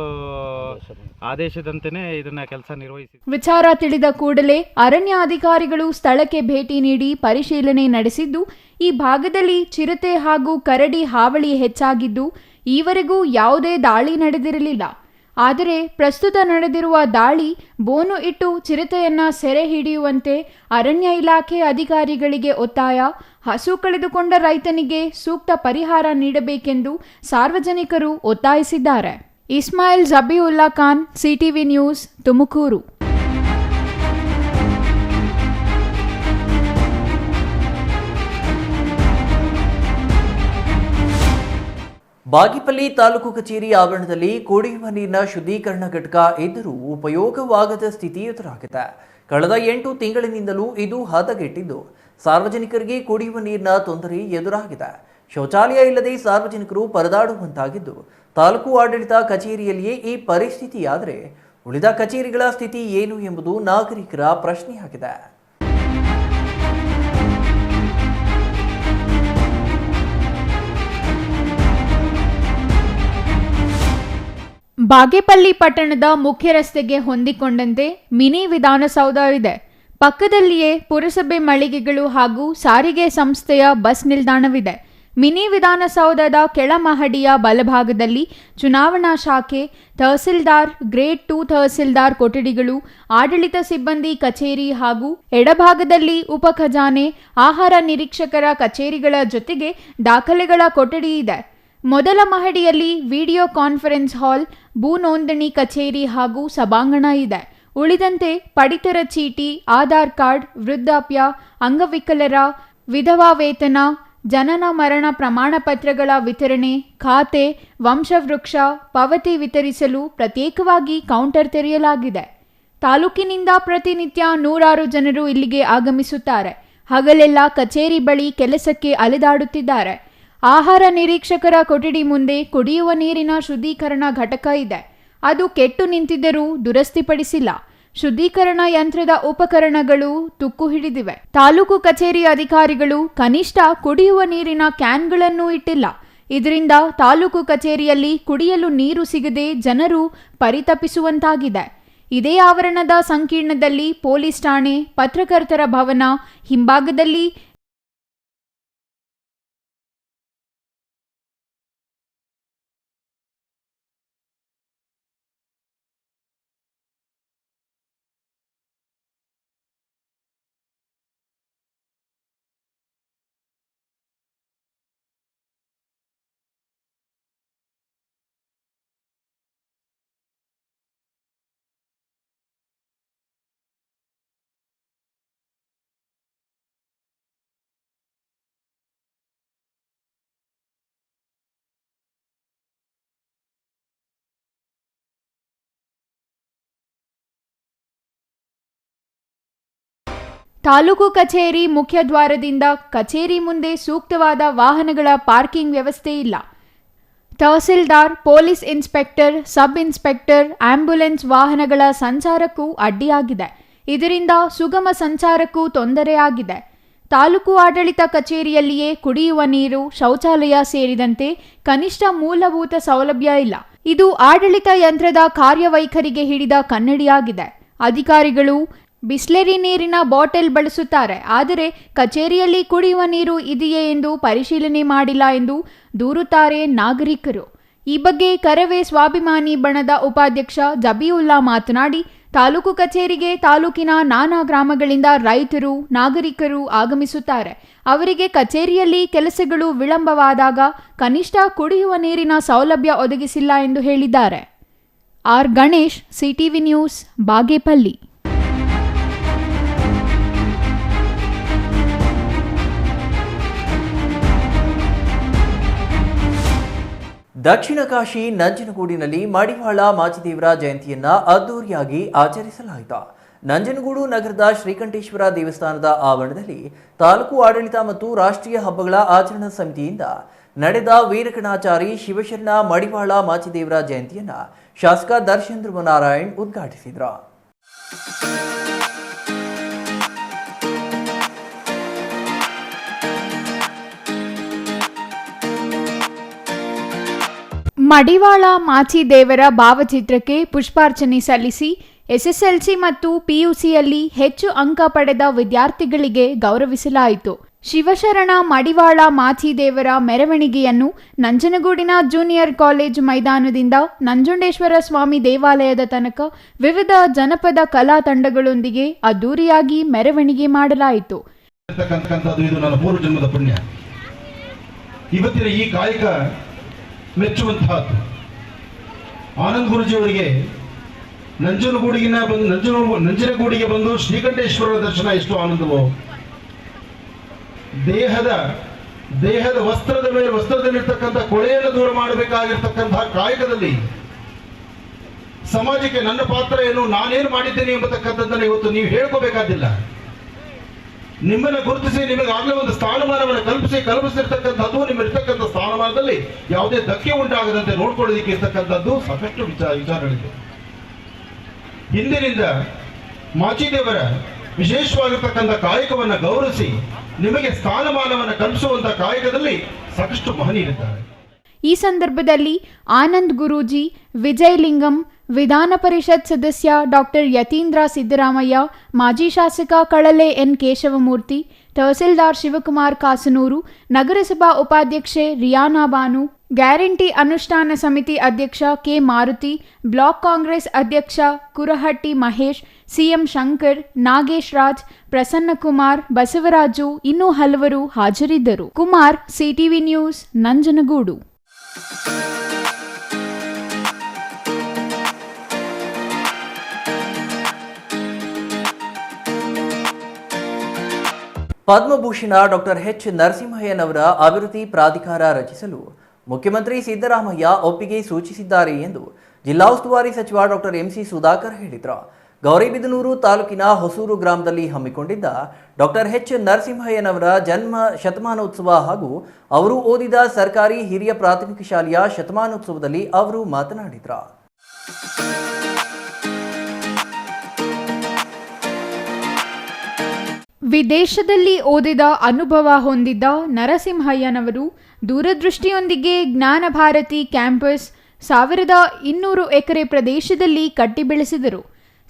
ಆದೇಶದಂತೆಯೇ ಇದನ್ನು ಕೆಲಸ ನಿರ್ವಹಿಸಿ. ವಿಚಾರ ತಿಳಿದ ಕೂಡಲೇ ಅರಣ್ಯ ಅಧಿಕಾರಿಗಳು ಸ್ಥಳಕ್ಕೆ ಭೇಟಿ ನೀಡಿ ಪರಿಶೀಲನೆ ನಡೆಸಿದ್ದು, ಈ ಭಾಗದಲ್ಲಿ ಚಿರತೆ ಹಾಗೂ ಕರಡಿ ಹಾವಳಿ ಹೆಚ್ಚಾಗಿದ್ದು ಈವರೆಗೂ ಯಾವುದೇ ದಾಳಿ ನಡೆದಿರಲಿಲ್ಲ. ಆದರೆ ಪ್ರಸ್ತುತ ನಡೆದಿರುವ ದಾಳಿ ಬೋನು ಇಟ್ಟು ಚಿರತೆಯನ್ನ ಸೆರೆ ಹಿಡಿಯುವಂತೆ ಅರಣ್ಯ ಇಲಾಖೆ ಅಧಿಕಾರಿಗಳಿಗೆ ಒತ್ತಾಯ. ಹಸು ಕಳೆದುಕೊಂಡ ರೈತನಿಗೆ ಸೂಕ್ತ ಪರಿಹಾರ ನೀಡಬೇಕೆಂದು ಸಾರ್ವಜನಿಕರು ಒತ್ತಾಯಿಸಿದ್ದಾರೆ. Ismail Jabiulla Khan, CTV news, Tumakuru. ಬಾಗೇಪಲ್ಲಿ ತಾಲೂಕು ಕಚೇರಿ ಆವರಣದಲ್ಲಿ ಕುಡಿಯುವ ನೀರಿನ ಶುದ್ಧೀಕರಣ ಘಟಕ ಇದ್ದರೂ ಉಪಯೋಗವಾಗದ ಸ್ಥಿತಿ ಎದುರಾಗಿದೆ. ಕಳೆದ 8 ತಿಂಗಳಿನಿಂದಲೂ ಇದು ಹದಗೆಟ್ಟಿದ್ದು ಸಾರ್ವಜನಿಕರಿಗೆ ಕುಡಿಯುವ ನೀರಿನ ತೊಂದರೆ ಎದುರಾಗಿದೆ. ಶೌಚಾಲಯ ಇಲ್ಲದೆ ಸಾರ್ವಜನಿಕರು ಪರದಾಡುವಂತಾಗಿದ್ದು ತಾಲೂಕು ಆಡಳಿತ ಕಚೇರಿಯಲ್ಲಿಯೇ ಈ ಪರಿಸ್ಥಿತಿಯಾದರೆ ಉಳಿದ ಕಚೇರಿಗಳ ಸ್ಥಿತಿ ಏನು ಎಂಬುದು ನಾಗರಿಕರ ಪ್ರಶ್ನೆಯಾಗಿದೆ. ಬಾಗೇಪಲ್ಲಿ ಪಟ್ಟಣದ ಮುಖ್ಯ ರಸ್ತೆಗೆ ಹೊಂದಿಕೊಂಡಂತೆ ಮಿನಿ ವಿಧಾನಸೌಧ ಇದೆ. ಪಕ್ಕದಲ್ಲಿಯೇ ಪುರಸಭೆ ಮಳಿಗೆಗಳು ಹಾಗೂ ಸಾರಿಗೆ ಸಂಸ್ಥೆಯ ಬಸ್ ನಿಲ್ದಾಣವಿದೆ. ಮಿನಿ ವಿಧಾನಸೌಧದ ಕೆಳಮಹಡಿಯ ಬಲಭಾಗದಲ್ಲಿ ಚುನಾವಣಾ ಶಾಖೆ, ತಹಸೀಲ್ದಾರ್, ಗ್ರೇಡ್ 2 ತಹಸೀಲ್ದಾರ್ ಕೊಠಡಿಗಳು, ಆಡಳಿತ ಸಿಬ್ಬಂದಿ ಕಚೇರಿ ಹಾಗೂ ಎಡಭಾಗದಲ್ಲಿ ಉಪ ಖಜಾನೆ, ಆಹಾರ ನಿರೀಕ್ಷಕರ ಕಚೇರಿಗಳ ಜೊತೆಗೆ ದಾಖಲೆಗಳ ಕೊಠಡಿ ಇದೆ. ಮೊದಲ ಮಹಡಿಯಲ್ಲಿ ವಿಡಿಯೋ ಕಾನ್ಫರೆನ್ಸ್ ಹಾಲ್, ಭೂ ನೋಂದಣಿ ಕಚೇರಿ ಹಾಗೂ ಸಭಾಂಗಣ ಇದೆ. ಉಳಿದಂತೆ ಪಡಿತರ ಚೀಟಿ, ಆಧಾರ್ ಕಾರ್ಡ್, ವೃದ್ಧಾಪ್ಯ, ಅಂಗವಿಕಲರ, ವಿಧವಾ ವೇತನ, ಜನನ ಮರಣ ಪ್ರಮಾಣ ಪತ್ರಗಳ ವಿತರಣೆ, ಖಾತೆ, ವಂಶವೃಕ್ಷ, ಪಾವತಿ ವಿತರಿಸಲು ಪ್ರತ್ಯೇಕವಾಗಿ ಕೌಂಟರ್ ತೆರೆಯಲಾಗಿದೆ. ತಾಲೂಕಿನಿಂದ ಪ್ರತಿನಿತ್ಯ ನೂರಾರು ಜನರು ಇಲ್ಲಿಗೆ ಆಗಮಿಸುತ್ತಾರೆ. ಹಗಲೆಲ್ಲ ಕಚೇರಿ ಬಳಿ ಕೆಲಸಕ್ಕೆ ಅಲೆದಾಡುತ್ತಿದ್ದಾರೆ. ಆಹಾರ ನಿರೀಕ್ಷಕರ ಕೊಠಡಿ ಮುಂದೆ ಕುಡಿಯುವ ನೀರಿನ ಶುದ್ಧೀಕರಣ ಘಟಕ ಇದೆ. ಅದು ಕೆಟ್ಟು ನಿಂತಿದ್ದರೂ ದುರಸ್ತಿಪಡಿಸಿಲ್ಲ. ಶುದ್ಧೀಕರಣ ಯಂತ್ರದ ಉಪಕರಣಗಳು ತುಕ್ಕು ಹಿಡಿದಿವೆ. ತಾಲೂಕು ಕಚೇರಿ ಅಧಿಕಾರಿಗಳು ಕನಿಷ್ಠ ಕುಡಿಯುವ ನೀರಿನ ಕ್ಯಾನ್ಗಳನ್ನೂ ಇಟ್ಟಿಲ್ಲ. ಇದರಿಂದ ತಾಲೂಕು ಕಚೇರಿಯಲ್ಲಿ ಕುಡಿಯಲು ನೀರು ಸಿಗದೆ ಜನರು ಪರಿತಪಿಸುವಂತಾಗಿದೆ. ಇದೇ ಆವರಣದ ಸಂಕೀರ್ಣದಲ್ಲಿ ಪೊಲೀಸ್ ಠಾಣೆ, ಪತ್ರಕರ್ತರ ಭವನ, ಹಿಂಭಾಗದಲ್ಲಿ ತಾಲೂಕು ಕಚೇರಿ ಮುಖ್ಯ ದ್ವಾರದಿಂದ ಕಚೇರಿ ಮುಂದೆ ಸೂಕ್ತವಾದ ವಾಹನಗಳ ಪಾರ್ಕಿಂಗ್ ವ್ಯವಸ್ಥೆ ಇಲ್ಲ. Tahsildar, police inspector, sub inspector, ambulance ವಾಹನಗಳ ಸಂಚಾರಕ್ಕೂ ಅಡ್ಡಿಯಾಗಿದೆ. ಇದರಿಂದ ಸುಗಮ ಸಂಚಾರಕ್ಕೂ ತೊಂದರೆಯಾಗಿದೆ. ತಾಲೂಕು ಆಡಳಿತ ಕಚೇರಿಯಲ್ಲಿಯೇ ಕುಡಿಯುವ ನೀರು, ಶೌಚಾಲಯ ಸೇರಿದಂತೆ ಕನಿಷ್ಠ ಮೂಲಭೂತ ಸೌಲಭ್ಯ ಇಲ್ಲ. ಇದು ಆಡಳಿತ ಯಂತ್ರದ ಕಾರ್ಯವೈಖರಿಗೆ ಹಿಡಿದ ಕನ್ನಡಿಯಾಗಿದೆ. ಅಧಿಕಾರಿಗಳು ಬಿಸ್ಲೆರಿ ನೀರಿನ ಬಾಟಲ್ ಬಳಸುತ್ತಾರೆ, ಆದರೆ ಕಚೇರಿಯಲ್ಲಿ ಕುಡಿಯುವ ನೀರು ಇದೆಯೇ ಎಂದು ಪರಿಶೀಲನೆ ಮಾಡಿಲ್ಲ ಎಂದು ದೂರುತ್ತಾರೆ ನಾಗರಿಕರು. ಈ ಬಗ್ಗೆ ಕರವೇ ಸ್ವಾಭಿಮಾನಿ ಬಣದ ಉಪಾಧ್ಯಕ್ಷ ಜಬೀವುಲ್ಲಾ ಮಾತನಾಡಿ, ತಾಲೂಕು ಕಚೇರಿಗೆ ತಾಲೂಕಿನ ನಾನಾ ಗ್ರಾಮಗಳಿಂದ ರೈತರು, ನಾಗರಿಕರು ಆಗಮಿಸುತ್ತಾರೆ. ಅವರಿಗೆ ಕಚೇರಿಯಲ್ಲಿ ಕೆಲಸಗಳು ವಿಳಂಬವಾದಾಗ ಕನಿಷ್ಠ ಕುಡಿಯುವ ನೀರಿನ ಸೌಲಭ್ಯ ಒದಗಿಸಿಲ್ಲ ಎಂದು ಹೇಳಿದ್ದಾರೆ. R Ganesh, CTV news, Bagepalli. Dakshina Kashi ನಂಜನಗೂಡಿನಲ್ಲಿ ಮಡಿವಾಳ ಮಾಚಿದೇವರ ಜಯಂತಿಯನ್ನ ಅದ್ದೂರಿಯಾಗಿ ಆಚರಿಸಲಾಯಿತು. ನಂಜನಗೂಡು ನಗರದ ಶ್ರೀಕಂಠೇಶ್ವರ ದೇವಸ್ಥಾನದ ಆವರಣದಲ್ಲಿ ತಾಲೂಕು ಆಡಳಿತ ಮತ್ತು ರಾಷ್ಟ್ರೀಯ ಹಬ್ಬಗಳ ಆಚರಣಾ ಸಮಿತಿಯಿಂದ ನಡೆದ ವೀರಕಣಾಚಾರಿ ಶಿವಶರಣ ಮಡಿವಾಳ ಮಾಚಿದೇವರ ಜಯಂತಿಯನ್ನ ಶಾಸಕ ದರ್ಶನ್ ಧ್ರುವನಾರಾಯಣ್ ಉದ್ಘಾಟಿಸಿದರು. ಮಡಿವಾಳ ಮಾಚಿದೇವರ ಭಾವಚಿತ್ರಕ್ಕೆ ಪುಷ್ಪಾರ್ಚನೆ ಸಲ್ಲಿಸಿ ಎಸ್ಎಸ್ಎಲ್ಸಿ ಮತ್ತು ಪಿಯುಸಿಯಲ್ಲಿ ಹೆಚ್ಚು ಅಂಕ ಪಡೆದ ವಿದ್ಯಾರ್ಥಿಗಳಿಗೆ ಗೌರವಿಸಲಾಯಿತು. ಶಿವಶರಣ ಮಡಿವಾಳ ಮಾಚಿದೇವರ ಮೆರವಣಿಗೆಯನ್ನು ನಂಜನಗೂಡಿನ ಜೂನಿಯರ್ ಕಾಲೇಜು ಮೈದಾನದಿಂದ ನಂಜುಂಡೇಶ್ವರ ಸ್ವಾಮಿ ದೇವಾಲಯದ ತನಕ ವಿವಿಧ ಜನಪದ ಕಲಾ ತಂಡಗಳೊಂದಿಗೆ ಅದ್ದೂರಿಯಾಗಿ ಮೆರವಣಿಗೆ ಮಾಡಲಾಯಿತು. ಇದು ನನ್ನ ಪೂರ್ವ ಜನ್ಮದ ಪುಣ್ಯ. ಇವತ್ತಿನ ಈ ಕಾಯಕ ಮೆಚ್ಚುವಂತಹದ್ದು. ಆನಂದ್ ಗುರುಜಿಯವರಿಗೆ ನಂಜನಗೂಡಿಗೆ ಬಂದು ಶ್ರೀಕಂಠೇಶ್ವರ ದರ್ಶನ ಎಷ್ಟು ಆನಂದವೋ, ದೇಹದ ವಸ್ತ್ರದಲ್ಲಿರ್ತಕ್ಕಂಥ ಕೊಳೆಯನ್ನು ದೂರ ಮಾಡಬೇಕಾಗಿರ್ತಕ್ಕಂತಹ ಕಾಯಕದಲ್ಲಿ ಸಮಾಜಕ್ಕೆ ನನ್ನ ಪಾತ್ರ ಏನು, ನಾನೇನು ಮಾಡಿದ್ದೇನೆ ಎಂಬತಕ್ಕಂಥದ್ದನ್ನು ಇವತ್ತು ನೀವು ಹೇಳ್ಕೋಬೇಕಾದಿಲ್ಲ. ನಿಮ್ಮನ್ನು ಗುರುತಿಸಿ ನಿಮಗಾಗಲೇ ಒಂದು ಸ್ಥಾನಮಾನವನ್ನು ಕಲ್ಪಿಸಿರ್ತಕ್ಕಂಥದ್ದು, ನಿಮ್ಮಿರ್ತಕ್ಕಂಥ ಸ್ಥಾನಮಾನದಲ್ಲಿ ಯಾವುದೇ ಧಕ್ಕೆ ಉಂಟಾಗದಂತೆ ನೋಡ್ಕೊಳ್ಳೋದಕ್ಕೆ ಇರ್ತಕ್ಕಂಥದ್ದು ಸಾಕಷ್ಟು ವಿಚಾರಗಳಿದೆ. ಹಿಂದಿನಿಂದ ಮಾಚಿದೇವರ ವಿಶೇಷವಾಗಿರ್ತಕ್ಕಂಥ ಕಾಯಕವನ್ನು ಗೌರವಿಸಿ ನಿಮಗೆ ಸ್ಥಾನಮಾನವನ್ನು ಕಲ್ಪಿಸುವಂತಹ ಕಾಯಕದಲ್ಲಿ ಸಾಕಷ್ಟು ಮಹನೀಯರಿದ್ದಾರೆ. ಈ ಸಂದರ್ಭದಲ್ಲಿ ಆನಂದ್ ಗುರೂಜಿ, ವಿಜಯಲಿಂಗಂ, ವಿಧಾನ ಪರಿಷತ್ ಸದಸ್ಯ ಡಾಕ್ಟರ್ ಯತೀಂದ್ರ ಸಿದ್ದರಾಮಯ್ಯ, ಮಾಜಿ ಶಾಸಕ ಕಳಲೆ ಎನ್ ಕೇಶವಮೂರ್ತಿ, ತಹಸೀಲ್ದಾರ್ ಶಿವಕುಮಾರ್ ಕಾಸನೂರು, ನಗರಸಭಾ ಉಪಾಧ್ಯಕ್ಷೆ ರಿಯಾನಾ ಬಾನು, ಗ್ಯಾರಂಟಿ ಅನುಷ್ಠಾನ ಸಮಿತಿ ಅಧ್ಯಕ್ಷ ಕೆ ಮಾರುತಿ, ಬ್ಲಾಕ್ ಕಾಂಗ್ರೆಸ್ ಅಧ್ಯಕ್ಷ ಕುರಹಟ್ಟಿ ಮಹೇಶ್, ಸಿಎಂ ಶಂಕರ್, ನಾಗೇಶ್ ರಾಜ್, ಪ್ರಸನ್ನಕುಮಾರ್, ಬಸವರಾಜು ಇನ್ನೂ ಹಲವರು ಹಾಜರಿದ್ದರು. Kumar, CTV news, Nanjangud. Padma Bhushan doctor H ನರಸಿಂಹಯ್ಯನವರ ಅಭಿವೃದ್ಧಿ ಪ್ರಾಧಿಕಾರ ರಚಿಸಲು ಮುಖ್ಯಮಂತ್ರಿ ಸಿದ್ದರಾಮಯ್ಯ ಒಪ್ಪಿಗೆ ಸೂಚಿಸಿದ್ದಾರೆ ಎಂದು ಜಿಲ್ಲಾ ಉಸ್ತುವಾರಿ ಸಚಿವ ಡಾಕ್ಟರ್ ಎಂಸಿ ಸುಧಾಕರ್ ಹೇಳಿದರು. ಗೌರಿಬಿದನೂರು ತಾಲೂಕಿನ ಹೊಸೂರು ಗ್ರಾಮದಲ್ಲಿ ಹಮ್ಮಿಕೊಂಡಿದ್ದ ಡಾಕ್ಟರ್ ಎಚ್ ನರಸಿಂಹಯ್ಯನವರ ಜನ್ಮ ಶತಮಾನೋತ್ಸವ ಹಾಗೂ ಅವರು ಓದಿದ ಸರ್ಕಾರಿ ಹಿರಿಯ ಪ್ರಾಥಮಿಕ ಶಾಲೆಯ ಶತಮಾನೋತ್ಸವದಲ್ಲಿ ಅವರು ಮಾತನಾಡಿದರು. ವಿದೇಶದಲ್ಲಿ ಓದಿದ ಅನುಭವ ಹೊಂದಿದ್ದ ನರಸಿಂಹಯ್ಯನವರು ದೂರದೃಷ್ಟಿಯೊಂದಿಗೆ ಜ್ಞಾನ ಭಾರತಿ ಕ್ಯಾಂಪಸ್ 1200 ಎಕರೆ ಪ್ರದೇಶದಲ್ಲಿ ಕಟ್ಟಿ ಬೆಳೆಸಿದರು.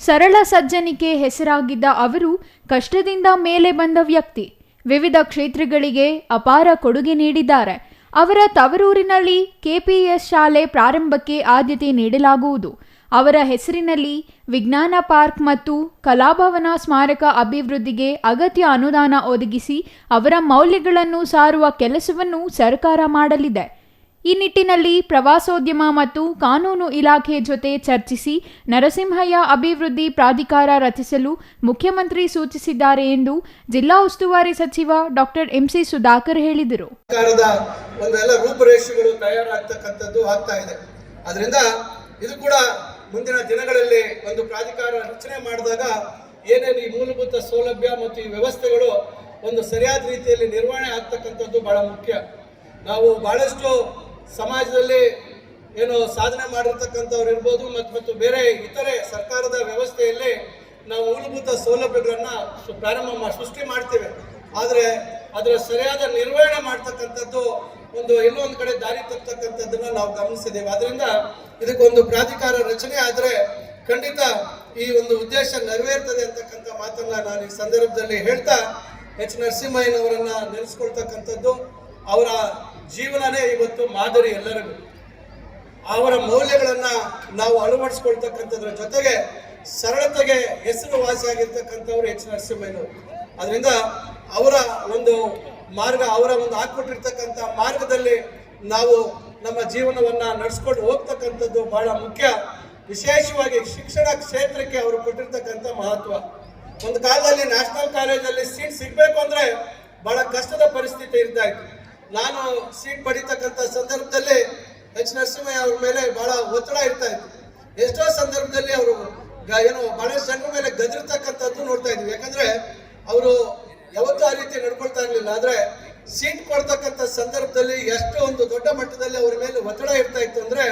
ಸರಳ ಸಜ್ಜನಿಕೆ ಹೆಸರಾಗಿದ್ದ ಅವರು ಕಷ್ಟದಿಂದ ಮೇಲೆ ಬಂದ ವ್ಯಕ್ತಿ. ವಿವಿಧ ಕ್ಷೇತ್ರಗಳಿಗೆ ಅಪಾರ ಕೊಡುಗೆ ನೀಡಿದ್ದಾರೆ. ಅವರ ತವರೂರಿನಲ್ಲಿ ಕೆಪಿಎಸ್ ಶಾಲೆ ಪ್ರಾರಂಭಕ್ಕೆ ಆದ್ಯತೆ ನೀಡಲಾಗುವುದು. ಅವರ ಹೆಸರಿನಲ್ಲಿ ವಿಜ್ಞಾನ ಪಾರ್ಕ್ ಮತ್ತು ಕಲಾಭವನ ಸ್ಮಾರಕ ಅಭಿವೃದ್ಧಿಗೆ ಅಗತ್ಯ ಅನುದಾನ ಒದಗಿಸಿ ಅವರ ಮೌಲ್ಯಗಳನ್ನು ಸಾರುವ ಕೆಲಸವನ್ನು ಸರ್ಕಾರ ಮಾಡಲಿದೆ. ಈ ನಿಟ್ಟಿನಲ್ಲಿ ಪ್ರವಾಸೋದ್ಯಮ ಮತ್ತು ಕಾನೂನು ಇಲಾಖೆ ಜೊತೆ ಚರ್ಚಿಸಿ ನರಸಿಂಹಯ್ಯ ಅಭಿವೃದ್ಧಿ ಪ್ರಾಧಿಕಾರ ರಚಿಸಲು ಮುಖ್ಯಮಂತ್ರಿ ಸೂಚಿಸಿದ್ದಾರೆ ಎಂದು ಜಿಲ್ಲಾ ಉಸ್ತುವಾರಿ ಸಚಿವ ಡಾಕ್ಟರ್ ಎಂಸಿ ಸುಧಾಕರ್ ಹೇಳಿದರು. ಒಂದೆಲ್ಲ ರೂಪುರೇಷೆಗಳು ತಯಾರಾಗ್ತಕ್ಕಂಥದ್ದು ಆಗ್ತಾ ಇದೆ. ಅದರಿಂದ ಇದು ಕೂಡ ಮುಂದಿನ ದಿನಗಳಲ್ಲಿ ಒಂದು ಪ್ರಾಧಿಕಾರ ರಚನೆ ಮಾಡಿದಾಗ ಏನೇನು ಈ ಮೂಲಭೂತ ಸೌಲಭ್ಯ ಮತ್ತು ಈ ವ್ಯವಸ್ಥೆಗಳು ಒಂದು ಸರಿಯಾದ ರೀತಿಯಲ್ಲಿ ನಿರ್ವಹಣೆ ಆಗ್ತಕ್ಕಂಥದ್ದು ಬಹಳ ಮುಖ್ಯ. ನಾವು ಬಹಳಷ್ಟು ಸಮಾಜದಲ್ಲಿ ಏನು ಸಾಧನೆ ಮಾಡಿರ್ತಕ್ಕಂಥವ್ರು ಇರ್ಬೋದು ಮತ್ತು ಬೇರೆ ಇತರೆ ಸರ್ಕಾರದ ವ್ಯವಸ್ಥೆಯಲ್ಲಿ ನಾವು ಮೂಲಭೂತ ಸೌಲಭ್ಯಗಳನ್ನು ಸೃಷ್ಟಿ ಮಾಡ್ತೇವೆ. ಆದರೆ ಅದರ ಸರಿಯಾದ ನಿರ್ವಹಣೆ ಮಾಡ್ತಕ್ಕಂಥದ್ದು ಎಲ್ಲೋ ಒಂದು ಕಡೆ ದಾರಿ ತಪ್ಪತಕ್ಕಂಥದ್ದನ್ನು ನಾವು ಗಮನಿಸಿದ್ದೇವೆ. ಅದರಿಂದ ಇದಕ್ಕೊಂದು ಪ್ರಾಧಿಕಾರ ರಚನೆ ಆದರೆ ಖಂಡಿತ ಈ ಒಂದು ಉದ್ದೇಶ ನೆರವೇರ್ತದೆ ಅಂತಕ್ಕಂಥ ಮಾತನ್ನ ನಾನು ಈ ಸಂದರ್ಭದಲ್ಲಿ ಹೇಳ್ತಾ, ಎಚ್ ನರಸಿಂಹಯ್ಯನವರನ್ನ ನೆನೆಸ್ಕೊಳ್ತಕ್ಕಂಥದ್ದು, ಅವರ ಜೀವನನೇ ಇವತ್ತು ಮಾದರಿ ಎಲ್ಲರಿಗೂ. ಅವರ ಮೌಲ್ಯಗಳನ್ನು ನಾವು ಅಳವಡಿಸ್ಕೊಳ್ತಕ್ಕಂಥದ್ರ ಜೊತೆಗೆ ಸರಳತೆಗೆ ಹೆಸರುವಾಸಿಯಾಗಿರ್ತಕ್ಕಂಥವ್ರು ಎಚ್ ನರಸಿಂಹಯ್ಯನವರು. ಅದರಿಂದ ಅವರ ಒಂದು ಮಾರ್ಗ, ಅವರ ಒಂದು ಹಾಕ್ಬಿಟ್ಟಿರ್ತಕ್ಕಂಥ ಮಾರ್ಗದಲ್ಲಿ ನಾವು ನಮ್ಮ ಜೀವನವನ್ನು ನಡೆಸ್ಕೊಂಡು ಹೋಗ್ತಕ್ಕಂಥದ್ದು ಬಹಳ ಮುಖ್ಯ. ವಿಶೇಷವಾಗಿ ಶಿಕ್ಷಣ ಕ್ಷೇತ್ರಕ್ಕೆ ಅವರು ಕೊಟ್ಟಿರ್ತಕ್ಕಂಥ ಮಹತ್ವ. ಒಂದು ಕಾಲದಲ್ಲಿ ನ್ಯಾಷನಲ್ ಕಾಲೇಜಲ್ಲಿ ಸೀಟ್ ಸಿಗಬೇಕು ಅಂದರೆ ಬಹಳ ಕಷ್ಟದ ಪರಿಸ್ಥಿತಿ ಇರ್ತಾ ಇತ್ತು. ನಾನು ಸೀಟ್ ಪಡಿತಕ್ಕಂಥ ಸಂದರ್ಭದಲ್ಲಿ ಎಚ್ ನರಸಿಂಹಯ್ಯ ಅವ್ರ ಮೇಲೆ ಬಹಳ ಒತ್ತಡ ಇರ್ತಾ ಇತ್ತು. ಎಷ್ಟೋ ಸಂದರ್ಭದಲ್ಲಿ ಅವರು ಬಹಳಷ್ಟು ಜನರ ಮೇಲೆ ಗದಿರ್ತಕ್ಕಂಥದ್ದು ನೋಡ್ತಾ ಇದ್ವಿ. ಯಾಕಂದ್ರೆ ಅವರು ಯಾವತ್ತೂ ಆ ರೀತಿ ನಡ್ಕೊಳ್ತಾ ಇರಲಿಲ್ಲ. ಆದರೆ ಸೀಟ್ ಕೊಡ್ತಕ್ಕಂಥ ಸಂದರ್ಭದಲ್ಲಿ ಎಷ್ಟು ಒಂದು ದೊಡ್ಡ ಮಟ್ಟದಲ್ಲಿ ಅವರ ಮೇಲೆ ಒತ್ತಡ ಇರ್ತಾ ಇತ್ತು ಅಂದ್ರೆ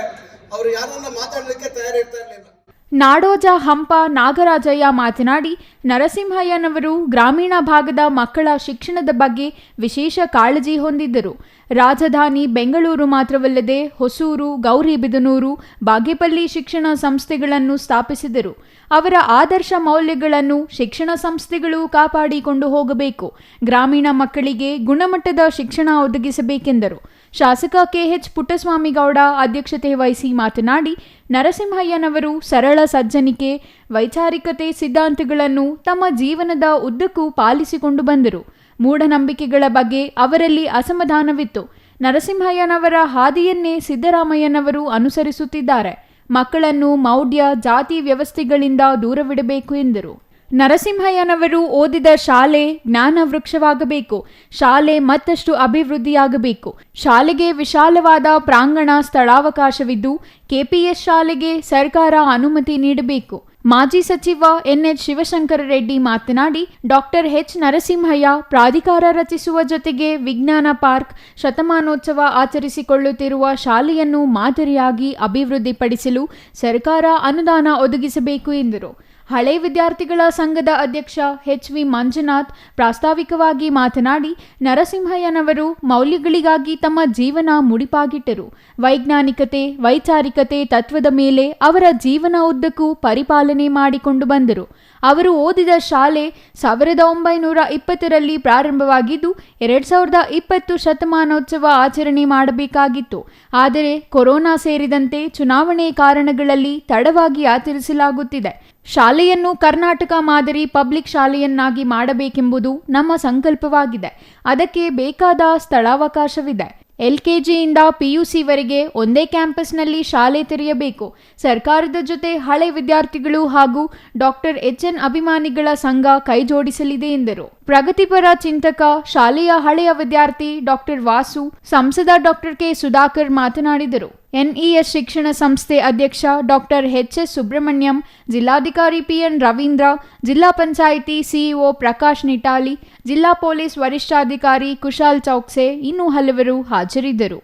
ಅವರು ಯಾರನ್ನ ಮಾತಾಡಲಿಕ್ಕೆ ತಯಾರಿರ್ತಾ ಇರಲಿಲ್ಲ. ನಾಡೋಜ ಹಂಪ ನಾಗರಾಜಯ್ಯ ಮಾತನಾಡಿ, ನರಸಿಂಹಯ್ಯನವರು ಗ್ರಾಮೀಣ ಭಾಗದ ಮಕ್ಕಳ ಶಿಕ್ಷಣದ ಬಗ್ಗೆ ವಿಶೇಷ ಕಾಳಜಿ ಹೊಂದಿದ್ದರು. ರಾಜಧಾನಿ ಬೆಂಗಳೂರು ಮಾತ್ರವಲ್ಲದೆ ಹೊಸೂರು, ಗೌರಿಬಿದನೂರು, ಬಾಗೇಪಲ್ಲಿ ಶಿಕ್ಷಣ ಸಂಸ್ಥೆಗಳನ್ನು ಸ್ಥಾಪಿಸಿದರು. ಅವರ ಆದರ್ಶ ಮೌಲ್ಯಗಳನ್ನು ಶಿಕ್ಷಣ ಸಂಸ್ಥೆಗಳು ಕಾಪಾಡಿಕೊಂಡು ಹೋಗಬೇಕು. ಗ್ರಾಮೀಣ ಮಕ್ಕಳಿಗೆ ಗುಣಮಟ್ಟದ ಶಿಕ್ಷಣ ಒದಗಿಸಬೇಕೆಂದರು. ಶಾಸಕ ಕೆಎಚ್ ಪುಟ್ಟಸ್ವಾಮಿಗೌಡ ಅಧ್ಯಕ್ಷತೆ ವಹಿಸಿ ಮಾತನಾಡಿ, ನರಸಿಂಹಯ್ಯನವರು ಸರಳ ಸಜ್ಜನಿಕೆ, ವೈಚಾರಿಕತೆ ಸಿದ್ಧಾಂತಗಳನ್ನು ತಮ್ಮ ಜೀವನದ ಉದ್ದಕ್ಕೂ ಪಾಲಿಸಿಕೊಂಡು ಬಂದರು. ಮೂಢನಂಬಿಕೆಗಳ ಬಗ್ಗೆ ಅವರಲ್ಲಿ ಅಸಮಾಧಾನವಿತ್ತು. ನರಸಿಂಹಯ್ಯನವರ ಹಾದಿಯನ್ನೇ ಸಿದ್ದರಾಮಯ್ಯನವರು ಅನುಸರಿಸುತ್ತಿದ್ದಾರೆ. ಮಕ್ಕಳನ್ನು ಮೌಢ್ಯ, ಜಾತಿ ವ್ಯವಸ್ಥೆಗಳಿಂದ ದೂರವಿಡಬೇಕು ಎಂದರು. ನರಸಿಂಹಯ್ಯನವರು ಓದಿದ ಶಾಲೆ ಜ್ಞಾನ ವೃಕ್ಷವಾಗಬೇಕು. ಶಾಲೆ ಮತ್ತಷ್ಟು ಅಭಿವೃದ್ಧಿಯಾಗಬೇಕು. ಶಾಲೆಗೆ ವಿಶಾಲವಾದ ಪ್ರಾಂಗಣ, ಸ್ಥಳಾವಕಾಶವಿದ್ದು ಕೆಪಿಎಸ್ ಶಾಲೆಗೆ ಸರ್ಕಾರ ಅನುಮತಿ ನೀಡಬೇಕು. ಮಾಜಿ ಸಚಿವ ಎನ್ಎಚ್ ಶಿವಶಂಕರ ರೆಡ್ಡಿ ಮಾತನಾಡಿ, ಡಾಕ್ಟರ್ ಎಚ್ ನರಸಿಂಹಯ್ಯ ಪ್ರಾಧಿಕಾರ ರಚಿಸುವ ಜೊತೆಗೆ ವಿಜ್ಞಾನ ಪಾರ್ಕ್, ಶತಮಾನೋತ್ಸವ ಆಚರಿಸಿಕೊಳ್ಳುತ್ತಿರುವ ಶಾಲೆಯನ್ನು ಮಾದರಿಯಾಗಿ ಅಭಿವೃದ್ಧಿಪಡಿಸಲು ಸರ್ಕಾರ ಅನುದಾನ ಒದಗಿಸಬೇಕು ಎಂದರು. ಹಳೆ ವಿದ್ಯಾರ್ಥಿಗಳ ಸಂಘದ ಅಧ್ಯಕ್ಷ HV ಮಂಜುನಾಥ್ ಪ್ರಾಸ್ತಾವಿಕವಾಗಿ ಮಾತನಾಡಿ, ನರಸಿಂಹಯ್ಯನವರು ಮೌಲ್ಯಗಳಿಗಾಗಿ ತಮ್ಮ ಜೀವನ ಮುಡಿಪಾಗಿಟ್ಟರು. ವೈಜ್ಞಾನಿಕತೆ, ವೈಚಾರಿಕತೆ ತತ್ವದ ಮೇಲೆ ಅವರ ಜೀವನ ಉದ್ದಕ್ಕೂ ಪರಿಪಾಲನೆ ಮಾಡಿಕೊಂಡು ಬಂದರು. ಅವರು ಓದಿದ ಶಾಲೆ 1920ರಲ್ಲಿ ಪ್ರಾರಂಭವಾಗಿದ್ದು 2020 ಶತಮಾನೋತ್ಸವ ಆಚರಣೆ ಮಾಡಬೇಕಾಗಿತ್ತು. ಆದರೆ ಕೊರೋನಾ ಸೇರಿದಂತೆ ಚುನಾವಣೆ ಕಾರಣಗಳಲ್ಲಿ ತಡವಾಗಿ ಆಚರಿಸಲಾಗುತ್ತಿದೆ. ಶಾಲೆಯನ್ನು ಕರ್ನಾಟಕ ಮಾದರಿ ಪಬ್ಲಿಕ್ ಶಾಲೆಯನ್ನಾಗಿ ಮಾಡಬೇಕೆಂಬುದು ನಮ್ಮ ಸಂಕಲ್ಪವಾಗಿದೆ. ಅದಕ್ಕೆ ಬೇಕಾದ ಸ್ಥಳಾವಕಾಶವಿದೆ. LKGಯಿಂದ PUCವರೆಗೆ ಒಂದೇ ಕ್ಯಾಂಪಸ್ನಲ್ಲಿ ಶಾಲೆ ತೆರೆಯಬೇಕು. ಸರ್ಕಾರದ ಜೊತೆ ಹಳೆ ವಿದ್ಯಾರ್ಥಿಗಳು ಹಾಗೂ ಡಾಕ್ಟರ್ HN ಅಭಿಮಾನಿಗಳ ಸಂಘ ಕೈಜೋಡಿಸಲಿದೆ ಎಂದರು. ಪ್ರಗತಿಪರ ಚಿಂತಕ, ಶಾಲೆಯ ಹಳೆಯ ವಿದ್ಯಾರ್ಥಿ ಡಾಕ್ಟರ್ ವಾಸು, ಸಂಸದ ಡಾಕ್ಟರ್ K ಸುಧಾಕರ್ ಮಾತನಾಡಿದರು. NES ಶಿಕ್ಷಣ ಸಂಸ್ಥೆ ಅಧ್ಯಕ್ಷ ಡಾಕ್ಟರ್ HS ಸುಬ್ರಹ್ಮಣ್ಯಂ, ಜಿಲ್ಲಾಧಿಕಾರಿ PN ರವೀಂದ್ರ, ಜಿಲ್ಲಾ ಪಂಚಾಯಿತಿ CEO ಪ್ರಕಾಶ್ ನಿಟಾಲಿ, ಜಿಲ್ಲಾ ಪೊಲೀಸ್ ವರಿಷ್ಠಾಧಿಕಾರಿ ಕುಶಾಲ್ ಚೌಕ್ಸೆ ಇನ್ನೂ ಹಲವರು ಹಾಜರಿದ್ದರು.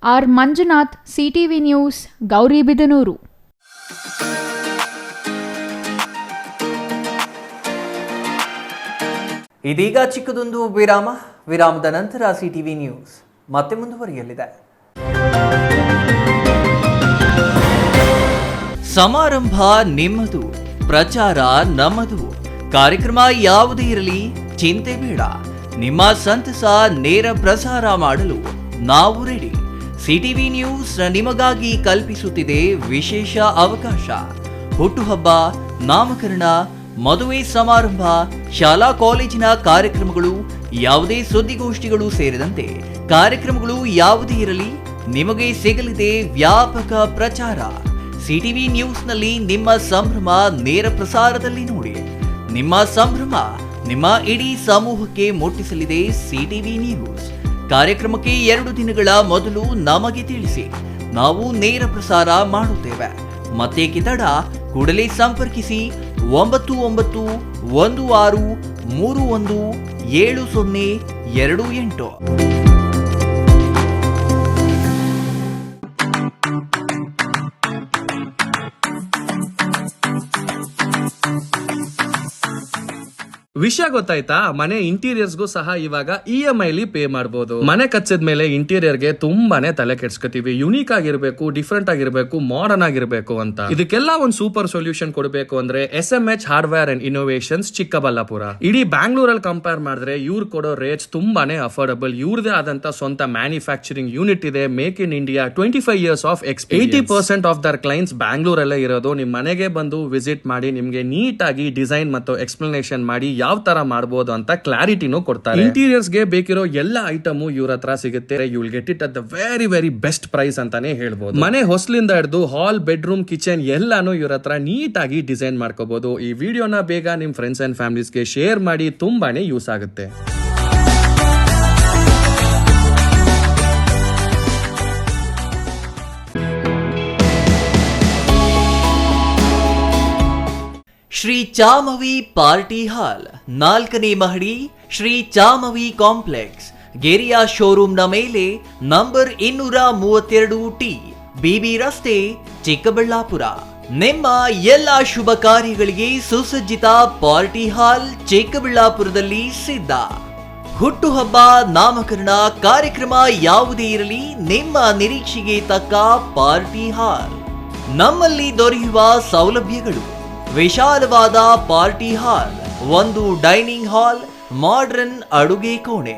R Manjunath, CTV news, Gauribidanur. ಇದೀಗ ಚಿಕ್ಕದೊಂದು ವಿರಾಮದ ನಂತರ CTV ನ್ಯೂಸ್ ಮತ್ತೆ ಮುಂದುವರಿಯಲಿದೆ. ಸಮಾರಂಭ ನಿಮ್ಮದು, ಪ್ರಚಾರ ನಮ್ಮದು. ಕಾರ್ಯಕ್ರಮ ಯಾವುದೇ ಇರಲಿ ಚಿಂತೆ ಬೇಡ. ನಿಮ್ಮ ಸಂತಸ ನೇರ ಪ್ರಸಾರ ಮಾಡಲು ನಾವು ರೆಡಿ. CTV ನ್ಯೂಸ್ ನಿಮಗಾಗಿ ಕಲ್ಪಿಸುತ್ತಿದೆ ವಿಶೇಷ ಅವಕಾಶ. ಹುಟ್ಟುಹಬ್ಬ, ನಾಮಕರಣ, ಮದುವೆ ಸಮಾರಂಭ, ಶಾಲಾ ಕಾಲೇಜಿನ ಕಾರ್ಯಕ್ರಮಗಳು, ಯಾವುದೇ ಸುದ್ದಿಗೋಷ್ಠಿಗಳು ಸೇರಿದಂತೆ ಕಾರ್ಯಕ್ರಮಗಳು ಯಾವುದೇ ಇರಲಿ ನಿಮಗೆ ಸಿಗಲಿದೆ ವ್ಯಾಪಕ ಪ್ರಚಾರ. CTV ನ್ಯೂಸ್ನಲ್ಲಿ ನಿಮ್ಮ ಸಂಭ್ರಮ ನೇರ ಪ್ರಸಾರದಲ್ಲಿ ನೋಡಿ. ನಿಮ್ಮ ಸಂಭ್ರಮ ನಿಮ್ಮ ಇಡೀ ಸಮೂಹಕ್ಕೆ ಮುಟ್ಟಿಸಲಿದೆ CTV ನ್ಯೂಸ್. ಕಾರ್ಯಕ್ರಮಕ್ಕೆ 2 ದಿನಗಳ ಮೊದಲು ನಮಗೆ ತಿಳಿಸಿ, ನಾವು ನೇರ ಪ್ರಸಾರ ಮಾಡುತ್ತೇವೆ. ಮತ್ತೇಕೆ ತಡ, ಕೂಡಲೇ ಸಂಪರ್ಕಿಸಿ 9916317028. ವಿಷಯ ಗೊತ್ತಾಯ್ತಾ? ಮನೆ ಇಂಟೀರಿಯರ್ಸ್ಗೂ ಸಹ ಇವಾಗ EMI ಪೇ ಮಾಡಬಹುದು. ಮನೆ ಕಚ್ಚಿದ ಮೇಲೆ ಇಂಟೀರಿಯರ್ಗೆ ತುಂಬಾನೇ ತಲೆ ಕೆಡ್ಸ್ಕೊತೀವಿ. ಯುನೀಕ್ ಆಗಿರ್ಬೇಕು, ಡಿಫ್ರೆಂಟ್ ಆಗಿರ್ಬೇಕು, ಮಾಡರ್ನ್ ಆಗಿರ್ಬೇಕು ಅಂತ. ಇದಕ್ಕೆಲ್ಲ ಒಂದು ಸೂಪರ್ ಸೊಲ್ಯೂಷನ್ ಕೊಡಬೇಕು ಅಂದ್ರೆ SMH hardware and innovations Chikkaballapur. ಇಡೀ ಬ್ಯಾಂಗ್ಳೂರಲ್ಲಿ ಕಂಪೇರ್ ಮಾಡಿದ್ರೆ ಇವ್ರು ಕೊಡೋ ರೇಟ್ಸ್ ತುಂಬಾನೇ ಅಫೋರ್ಡಬಲ್. ಇವ್ರದೇ ಆದಂತ ಸ್ವಂತ ಮ್ಯಾನುಫ್ಯಾಕ್ಚರಿಂಗ್ ಯೂನಿಟ್ ಇದೆ. Make in India, 25 years of experience. 80% of their clients ಬ್ಯಾಂಗ್ಳೂರಲ್ಲೇ ಇರೋದು. ನಿಮ್ ಮನೆಗೆ ಬಂದು ವಿಸಿಟ್ ಮಾಡಿ ನಿಮ್ಗೆ ನೀಟ್ ಆಗಿ ಡಿಸೈನ್ ಮತ್ತು ಎಕ್ಸ್ಪ್ಲನೇಷನ್ ಮಾಡಿ ಯಾವ ತರ ಮಾಡಬಹುದು ಅಂತ ಕ್ಲಾರಿಟಿನೂ ಕೊಡ್ತಾರೆ. ಇಂಟೀರಿಯರ್ಸ್ ಗೆ ಬೇಕಿರೋ ಎಲ್ಲ ಐಟಮ್ ಇವ್ರ ಹತ್ರ ಸಿಗುತ್ತೆ. You will get it at the very best price ಅಂತಾನೆ ಹೇಳ್ಬೋದು. ಮನೆ ಹೊಸಲಿಂದ ಹಿಡಿದು ಹಾಲ್, ಬೆಡ್ರೂಮ್, ಕಿಚನ್ ಎಲ್ಲಾನು ಇವ್ರ ಹತ್ರ ನೀಟ್ ಆಗಿ ಡಿಸೈನ್ ಮಾಡ್ಕೋಬಹುದು. ಈ ವಿಡಿಯೋನ ಬೇಗ ನಿಮ್ ಫ್ರೆಂಡ್ಸ್ ಅಂಡ್ ಫ್ಯಾಮಿಲೀಸ್ಗೆ ಶೇರ್ ಮಾಡಿ, ತುಂಬಾನೇ ಯೂಸ್ ಆಗುತ್ತೆ. ಶ್ರೀ ಚಾಮವಿ ಪಾರ್ಟಿ ಹಾಲ್, 4ನೇ ಮಹಡಿ, ಶ್ರೀ ಚಾಮವಿ ಕಾಂಪ್ಲೆಕ್ಸ್, ಗೆರಿಯಾ ಶೋರೂಮ್ನ ಮೇಲೆ, ನಂಬರ್ 232T, BB ರಸ್ತೆ, ಚಿಕ್ಕಬಳ್ಳಾಪುರ. ನಿಮ್ಮ ಎಲ್ಲ ಶುಭ ಕಾರ್ಯಗಳಿಗೆ ಸುಸಜ್ಜಿತ ಪಾರ್ಟಿ ಹಾಲ್ ಚಿಕ್ಕಬಳ್ಳಾಪುರದಲ್ಲಿ ಸಿದ್ಧ. ಹುಟ್ಟುಹಬ್ಬ, ನಾಮಕರಣ, ಕಾರ್ಯಕ್ರಮ ಯಾವುದೇ ಇರಲಿ ನಿಮ್ಮ ನಿರೀಕ್ಷೆಗೆ ತಕ್ಕ ಪಾರ್ಟಿ ಹಾಲ್. ನಮ್ಮಲ್ಲಿ ದೊರೆಯುವ ಸೌಲಭ್ಯಗಳು: ವಿಶಾಲವಾದ party hall, 1 dining hall, modern ಅಡುಗೆ ಕೋಣೆ,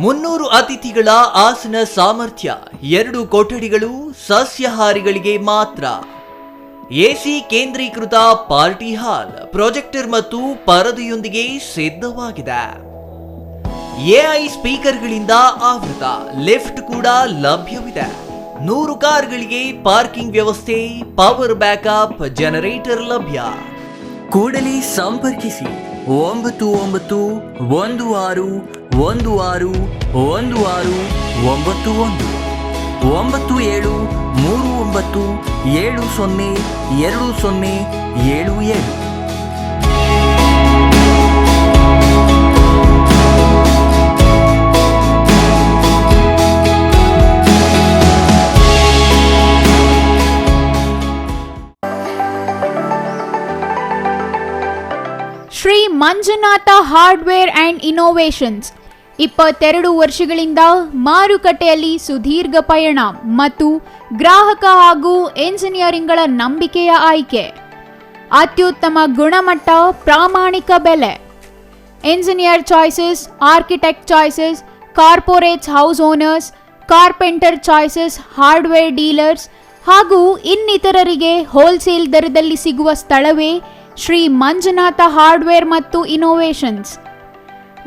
300 ಅತಿಥಿಗಳ ಆಸನ ಸಾಮರ್ಥ್ಯ, 2 ಕೊಠಡಿಗಳು ಸಸ್ಯಾಹಾರಿಗಳಿಗೆ ಮಾತ್ರ. AC ಕೇಂದ್ರೀಕೃತ ಪಾರ್ಟಿ ಹಾಲ್, ಪ್ರೊಜೆಕ್ಟರ್ ಮತ್ತು ಪರದೆಯೊಂದಿಗೆ ಸಿದ್ಧವಾಗಿದೆ. AI ಸ್ಪೀಕರ್ಗಳಿಂದ ಆವೃತ, ಲಿಫ್ಟ್ ಕೂಡ ಲಭ್ಯವಿದೆ. 100 ಕಾರ್ಗಳಿಗೆ ಪಾರ್ಕಿಂಗ್ ವ್ಯವಸ್ಥೆ, ಪವರ್ ಬ್ಯಾಕಪ್, ಜನರೇಟರ್ ಲಭ್ಯ. ಕೂಡಲೇ ಸಂಪರ್ಕಿಸಿ 9916161691 9739702077. ಮಂಜುನಾಥ ಹಾರ್ಡ್ವೇರ್ ಆ್ಯಂಡ್ ಇನ್ನೋವೇಷನ್ಸ್ 22 ವರ್ಷಗಳಿಂದ ಮಾರುಕಟ್ಟೆಯಲ್ಲಿ ಸುದೀರ್ಘ ಪಯಣ ಮತ್ತು ಗ್ರಾಹಕ ಹಾಗೂ ಎಂಜಿನಿಯರಿಂಗ್ಗಳ ನಂಬಿಕೆಯ ಆಯ್ಕೆ. ಅತ್ಯುತ್ತಮ ಗುಣಮಟ್ಟ, ಪ್ರಾಮಾಣಿಕ ಬೆಲೆ. Engineer choices, architect choices, corporates house owners, carpenter choices, hardware dealers ಹಾಗೂ ಇನ್ನಿತರರಿಗೆ ಹೋಲ್ಸೇಲ್ ದರದಲ್ಲಿ ಸಿಗುವ ಸ್ಥಳವೇ ಶ್ರೀ ಮಂಜುನಾಥ ಹಾರ್ಡ್ವೇರ್ ಮತ್ತು ಇನ್ನೋವೇಷನ್ಸ್.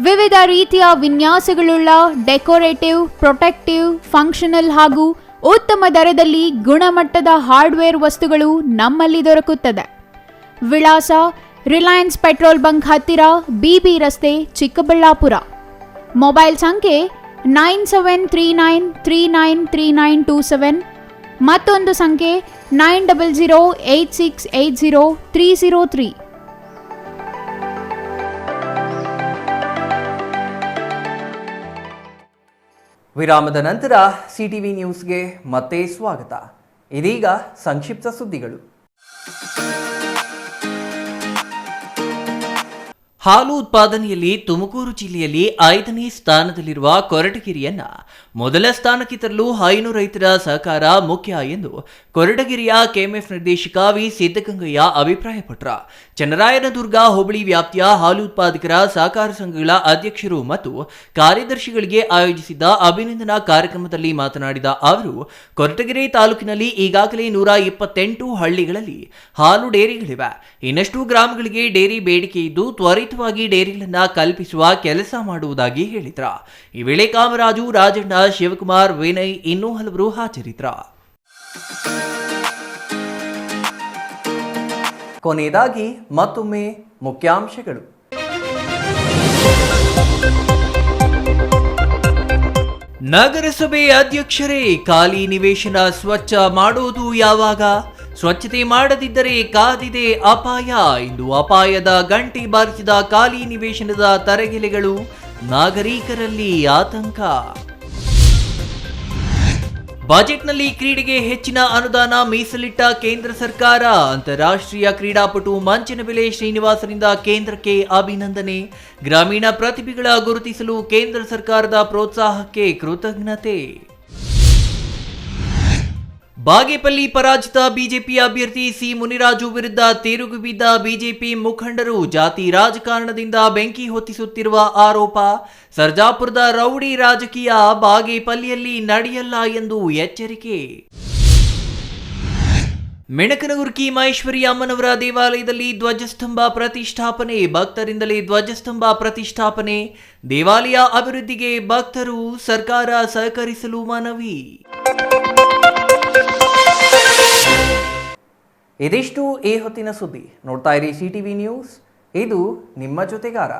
ವಿವಿಧ ರೀತಿಯ ವಿನ್ಯಾಸಗಳುಳ್ಳ ಡೆಕೋರೇಟಿವ್, ಪ್ರೊಟೆಕ್ಟಿವ್, ಫಂಕ್ಷನಲ್ ಹಾಗೂ ಉತ್ತಮ ದರದಲ್ಲಿ ಗುಣಮಟ್ಟದ ಹಾರ್ಡ್ವೇರ್ ವಸ್ತುಗಳು ನಮ್ಮಲ್ಲಿ ದೊರಕುತ್ತದೆ. ವಿಳಾಸ: ರಿಲಯನ್ಸ್ ಪೆಟ್ರೋಲ್ ಬಂಕ್ ಹತ್ತಿರ, BB ರಸ್ತೆ, ಚಿಕ್ಕಬಳ್ಳಾಪುರ. ಮೊಬೈಲ್ ಸಂಖ್ಯೆ 9739393927, ಮತ್ತೊಂದು ಸಂಖ್ಯೆ 9008680303. ವಿರಾಮದ ನಂತರ CTV ನ್ಯೂಸ್ಗೆ ಮತ್ತೆ ಸ್ವಾಗತ. ಇದೀಗ ಸಂಕ್ಷಿಪ್ತ ಸುದ್ದಿಗಳು. ಹಾಲು ಉತ್ಪಾದನೆಯಲ್ಲಿ ತುಮಕೂರು ಜಿಲ್ಲೆಯಲ್ಲಿ 5ನೇ ಸ್ಥಾನದಲ್ಲಿರುವ ಕೊರಟಗೆರೆಯನ್ನ ಮೊದಲ ಸ್ಥಾನಕ್ಕೆ ತರಲು ಹೈನು ರೈತರ ಸಹಕಾರ ಮುಖ್ಯ ಎಂದು ಕೊರಟಗೆರೆಯ ಕೆಎಂಎಫ್ ನಿರ್ದೇಶಕ ವಿ ಸಿದ್ದಗಂಗಯ್ಯ ಅಭಿಪ್ರಾಯಪಟ್ಟರು. ಚನ್ನರಾಯನದುರ್ಗ ಹೋಬಳಿ ವ್ಯಾಪ್ತಿಯ ಹಾಲು ಉತ್ಪಾದಕರ ಸಹಕಾರ ಸಂಘಗಳ ಅಧ್ಯಕ್ಷರು ಮತ್ತು ಕಾರ್ಯದರ್ಶಿಗಳಿಗೆ ಆಯೋಜಿಸಿದ್ದ ಅಭಿನಂದನಾ ಕಾರ್ಯಕ್ರಮದಲ್ಲಿ ಮಾತನಾಡಿದ ಅವರು, ಕೊರಟಗೆರೆ ತಾಲೂಕಿನಲ್ಲಿ ಈಗಾಗಲೇ 128 ಹಳ್ಳಿಗಳಲ್ಲಿ ಹಾಲು ಡೇರಿಗಳಿವೆ. ಇನ್ನಷ್ಟು ಗ್ರಾಮಗಳಿಗೆ ಡೇರಿ ಬೇಡಿಕೆ ಇದ್ದು ತ್ವರಿತವಾಗಿ ಡೇರಿಗಳನ್ನು ಕಲ್ಪಿಸುವ ಕೆಲಸ ಮಾಡುವುದಾಗಿ ಹೇಳಿದರು. ಈ ವೇಳೆ ಕಾಮರಾಜು, ರಾಜಣ್ಣ, ಶಿವಕುಮಾರ್, ವಿನಯ್ ಇನ್ನೂ ಹಲವರು ಹಾಜರಿದ್ದರು. ಕೊನೆಯದಾಗಿ ಮತ್ತೊಮ್ಮೆ ಮುಖ್ಯಾಂಶಗಳು. ನಗರಸಭೆ ಅಧ್ಯಕ್ಷರೇ, ಖಾಲಿ ನಿವೇಶನ ಸ್ವಚ್ಛ ಮಾಡೋದು ಯಾವಾಗ? ಸ್ವಚ್ಛತೆ ಮಾಡದಿದ್ದರೆ ಕಾದಿದೆ ಅಪಾಯ. ಇಂದು ಅಪಾಯದ ಗಂಟೆ ಬಾರಿಸಿದ ಖಾಲಿ ನಿವೇಶನದ ತರಗೆಲೆಗಳು, ನಾಗರಿಕರಲ್ಲಿ ಆತಂಕ. ಬಜೆಟ್ನಲ್ಲಿ ಕ್ರೀಡೆಗೆ ಹೆಚ್ಚಿನ ಅನುದಾನ ಮೀಸಲಿಟ್ಟ ಕೇಂದ್ರ ಸರ್ಕಾರ. ಅಂತಾರಾಷ್ಟ್ರೀಯ ಕ್ರೀಡಾಪಟು ಮಂಚನಬೆಲೆ ಶ್ರೀನಿವಾಸರಿಂದ ಕೇಂದ್ರಕ್ಕೆ ಅಭಿನಂದನೆ. ಗ್ರಾಮೀಣ ಪ್ರತಿಭೆಗಳ ಗುರುತಿಸಲು ಕೇಂದ್ರ ಸರ್ಕಾರದ ಪ್ರೋತ್ಸಾಹಕ್ಕೆ ಕೃತಜ್ಞತೆ. ಬಾಗೇಪಲ್ಲಿ ಪರಾಜಿತ ಬಿಜೆಪಿ ಅಭ್ಯರ್ಥಿ ಸಿ ಮುನಿರಾಜು ವಿರುದ್ಧ ತಿರುಗಿ ಬಿದ್ದ ಬಿಜೆಪಿ ಮುಖಂಡರು. ಜಾತಿ ರಾಜಕಾರಣದಿಂದ ಬೆಂಕಿ ಹೊತ್ತಿಸುತ್ತಿರುವ ಆರೋಪ. ಸರ್ಜಾಪುರದ ರೌಡಿ ರಾಜಕೀಯ ಬಾಗೇಪಲ್ಲಿಯಲ್ಲಿ ನಡೆಯಲ್ಲ ಎಂದು ಎಚ್ಚರಿಕೆ. ಮೆಣಕನಗುರ್ಕಿ ಮಹೇಶ್ವರಿ ಅಮ್ಮನವರ ದೇವಾಲಯದಲ್ಲಿ ಧ್ವಜಸ್ತಂಭ ಪ್ರತಿಷ್ಠಾಪನೆ. ಭಕ್ತರಿಂದಲೇ ಧ್ವಜಸ್ತಂಭ ಪ್ರತಿಷ್ಠಾಪನೆ. ದೇವಾಲಯ ಅಭಿವೃದ್ಧಿಗೆ ಭಕ್ತರು, ಸರ್ಕಾರ ಸಹಕರಿಸಲು ಮನವಿ. ಇದಿಷ್ಟು ಈ ಹೊತ್ತಿನ ಸುದ್ದಿ. ನೋಡ್ತಾ ಇರಿ CTV ನ್ಯೂಸ್, ಇದು ನಿಮ್ಮ ಜೊತೆಗಾರ.